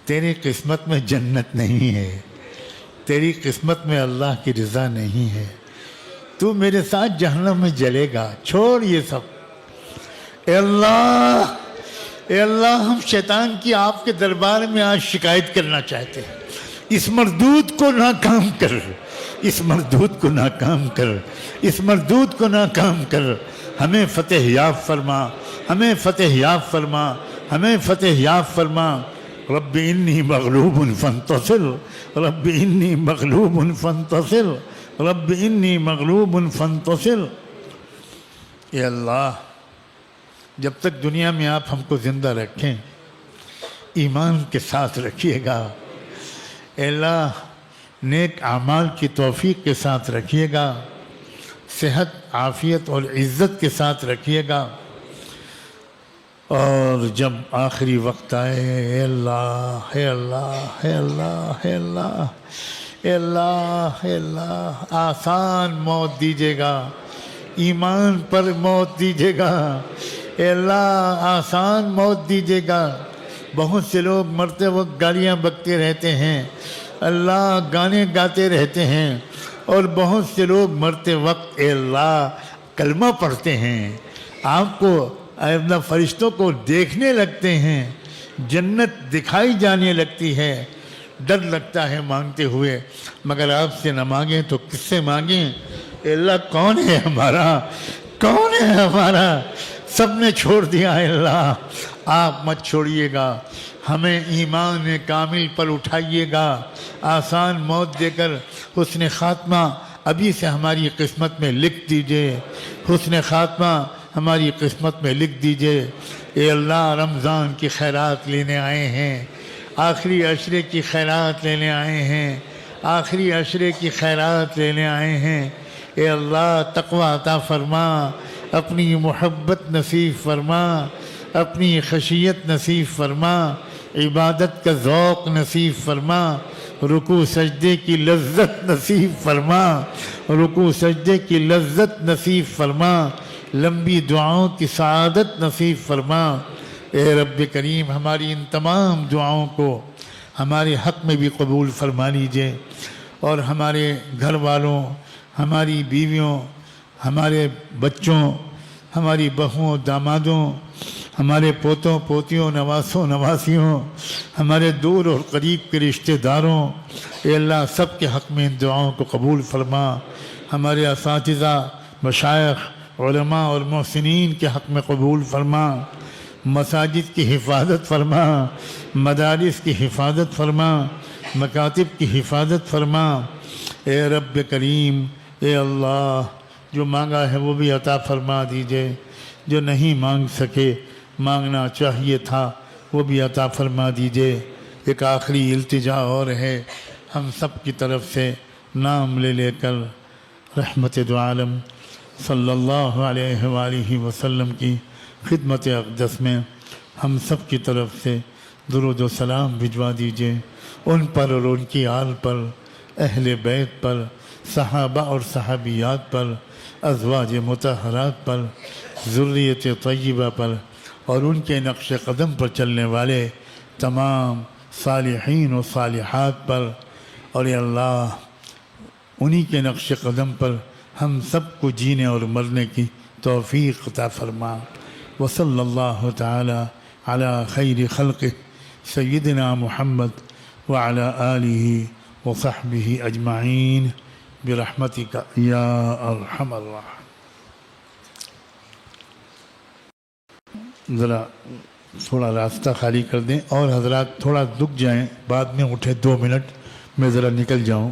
تیری قسمت میں جنت نہیں ہے، تیری قسمت میں اللہ کی رضا نہیں ہے، تو میرے ساتھ جہنم میں جلے گا، چھوڑ یہ سب۔ اے اللہ، ہم شیطان کی آپ کے دربار میں آج شکایت کرنا چاہتے ہیں، اس مردود کو ناکام کر، اس مردود کو ناکام کر، اس مردود کو ناکام کر، ہمیں فتح یاب فرما، ہمیں فتح یاب فرما، ہمیں فتح یاب فرما۔ رب انی مغلوب فانتصر، رب انی مغلوب فانتصر، رب انی مغلوب فانتصر۔ اے اللہ، جب تک دنیا میں آپ ہم کو زندہ رکھیں، ایمان کے ساتھ رکھیے گا۔ اے اللہ، نیک اعمال کی توفیق کے ساتھ رکھیے گا، صحت، عافیت اور عزت کے ساتھ رکھیے گا۔ اور جب آخری وقت آئے، اے اللہ، اے اللہ، اے اللہ، اے اللہ، اے اللہ، اے اللہ، آسان موت دیجیے گا، ایمان پر موت دیجیے گا۔ اے اللہ، آسان موت دیجیے گا۔ بہت سے لوگ مرتے وقت گالیاں بکتے رہتے ہیں، اللہ، گانے گاتے رہتے ہیں، اور بہت سے لوگ مرتے وقت اے اللہ کلمہ پڑھتے ہیں، آپ کو اپنا فرشتوں کو دیکھنے لگتے ہیں، جنت دکھائی جانے لگتی ہے، ڈر لگتا ہے مانگتے ہوئے، مگر آپ سے نہ مانگیں تو کس سے مانگیں؟ اے اللہ، کون ہے ہمارا؟ کون ہے ہمارا؟ سب نے چھوڑ دیا ہے اللہ، آپ مت چھوڑیے گا، ہمیں ایمان کامل پر اٹھائیے گا، آسان موت دے کر حسن خاتمہ ابھی سے ہماری قسمت میں لکھ دیجئے، حسن خاتمہ ہماری قسمت میں لکھ دیجئے۔ اے اللہ، رمضان کی خیرات لینے آئے ہیں، آخری عشرے کی خیرات لینے آئے ہیں، آخری عشرے کی خیرات لینے آئے ہیں۔ اے اللہ، تقوی عطا فرما، اپنی محبت نصیب فرما، اپنی خشیت نصیب فرما، عبادت کا ذوق نصیب فرما، رکوع سجدے کی لذت نصیب فرما، رکوع سجدے کی لذت نصیب فرما، لمبی دعاؤں کی سعادت نصیب فرما۔ اے رب کریم، ہماری ان تمام دعاؤں کو ہمارے حق میں بھی قبول فرما لیجئے، اور ہمارے گھر والوں، ہماری بیویوں، ہمارے بچوں، ہماری بہوؤں دامادوں، ہمارے پوتوں پوتیوں، نواسوں نواسیوں، ہمارے دور اور قریب کے رشتہ داروں، اے اللہ سب کے حق میں ان دعاؤں کو قبول فرما۔ ہمارے اساتذہ، مشائخ، علماء اور محسنین کے حق میں قبول فرما، مساجد کی حفاظت فرما، مدارس کی حفاظت فرما، مکاتب کی حفاظت فرما۔ اے رب کریم، اے اللہ، جو مانگا ہے وہ بھی عطا فرما دیجئے، جو نہیں مانگ سکے، مانگنا چاہیے تھا، وہ بھی عطا فرما دیجئے۔ ایک آخری التجا اور ہے، ہم سب کی طرف سے نام لے لے کر رحمت دو عالم صلی اللہ علیہ وآلہ وسلم کی خدمت اقدس میں ہم سب کی طرف سے درود و سلام بھجوا دیجئے، ان پر اور ان کی آل پر، اہل بیت پر، صحابہ اور صحابیات پر، ازواج مطہرات پر، ذریت طیبہ پر، اور ان کے نقش قدم پر چلنے والے تمام صالحین و صالحات پر، اور اے اللہ انہی کے نقش قدم پر ہم سب کو جینے اور مرنے کی توفیق عطا فرما۔ وصلی اللہ تعالی علی خیر خلقہ سیدنا محمد وعلی آلہ وصحبہ اجمعین برحمتک یا ارحم الراحمین۔ ذرا تھوڑا راستہ خالی کر دیں، اور حضرات تھوڑا رک جائیں، بعد میں اٹھے 2 منٹ میں ذرا نکل جاؤں۔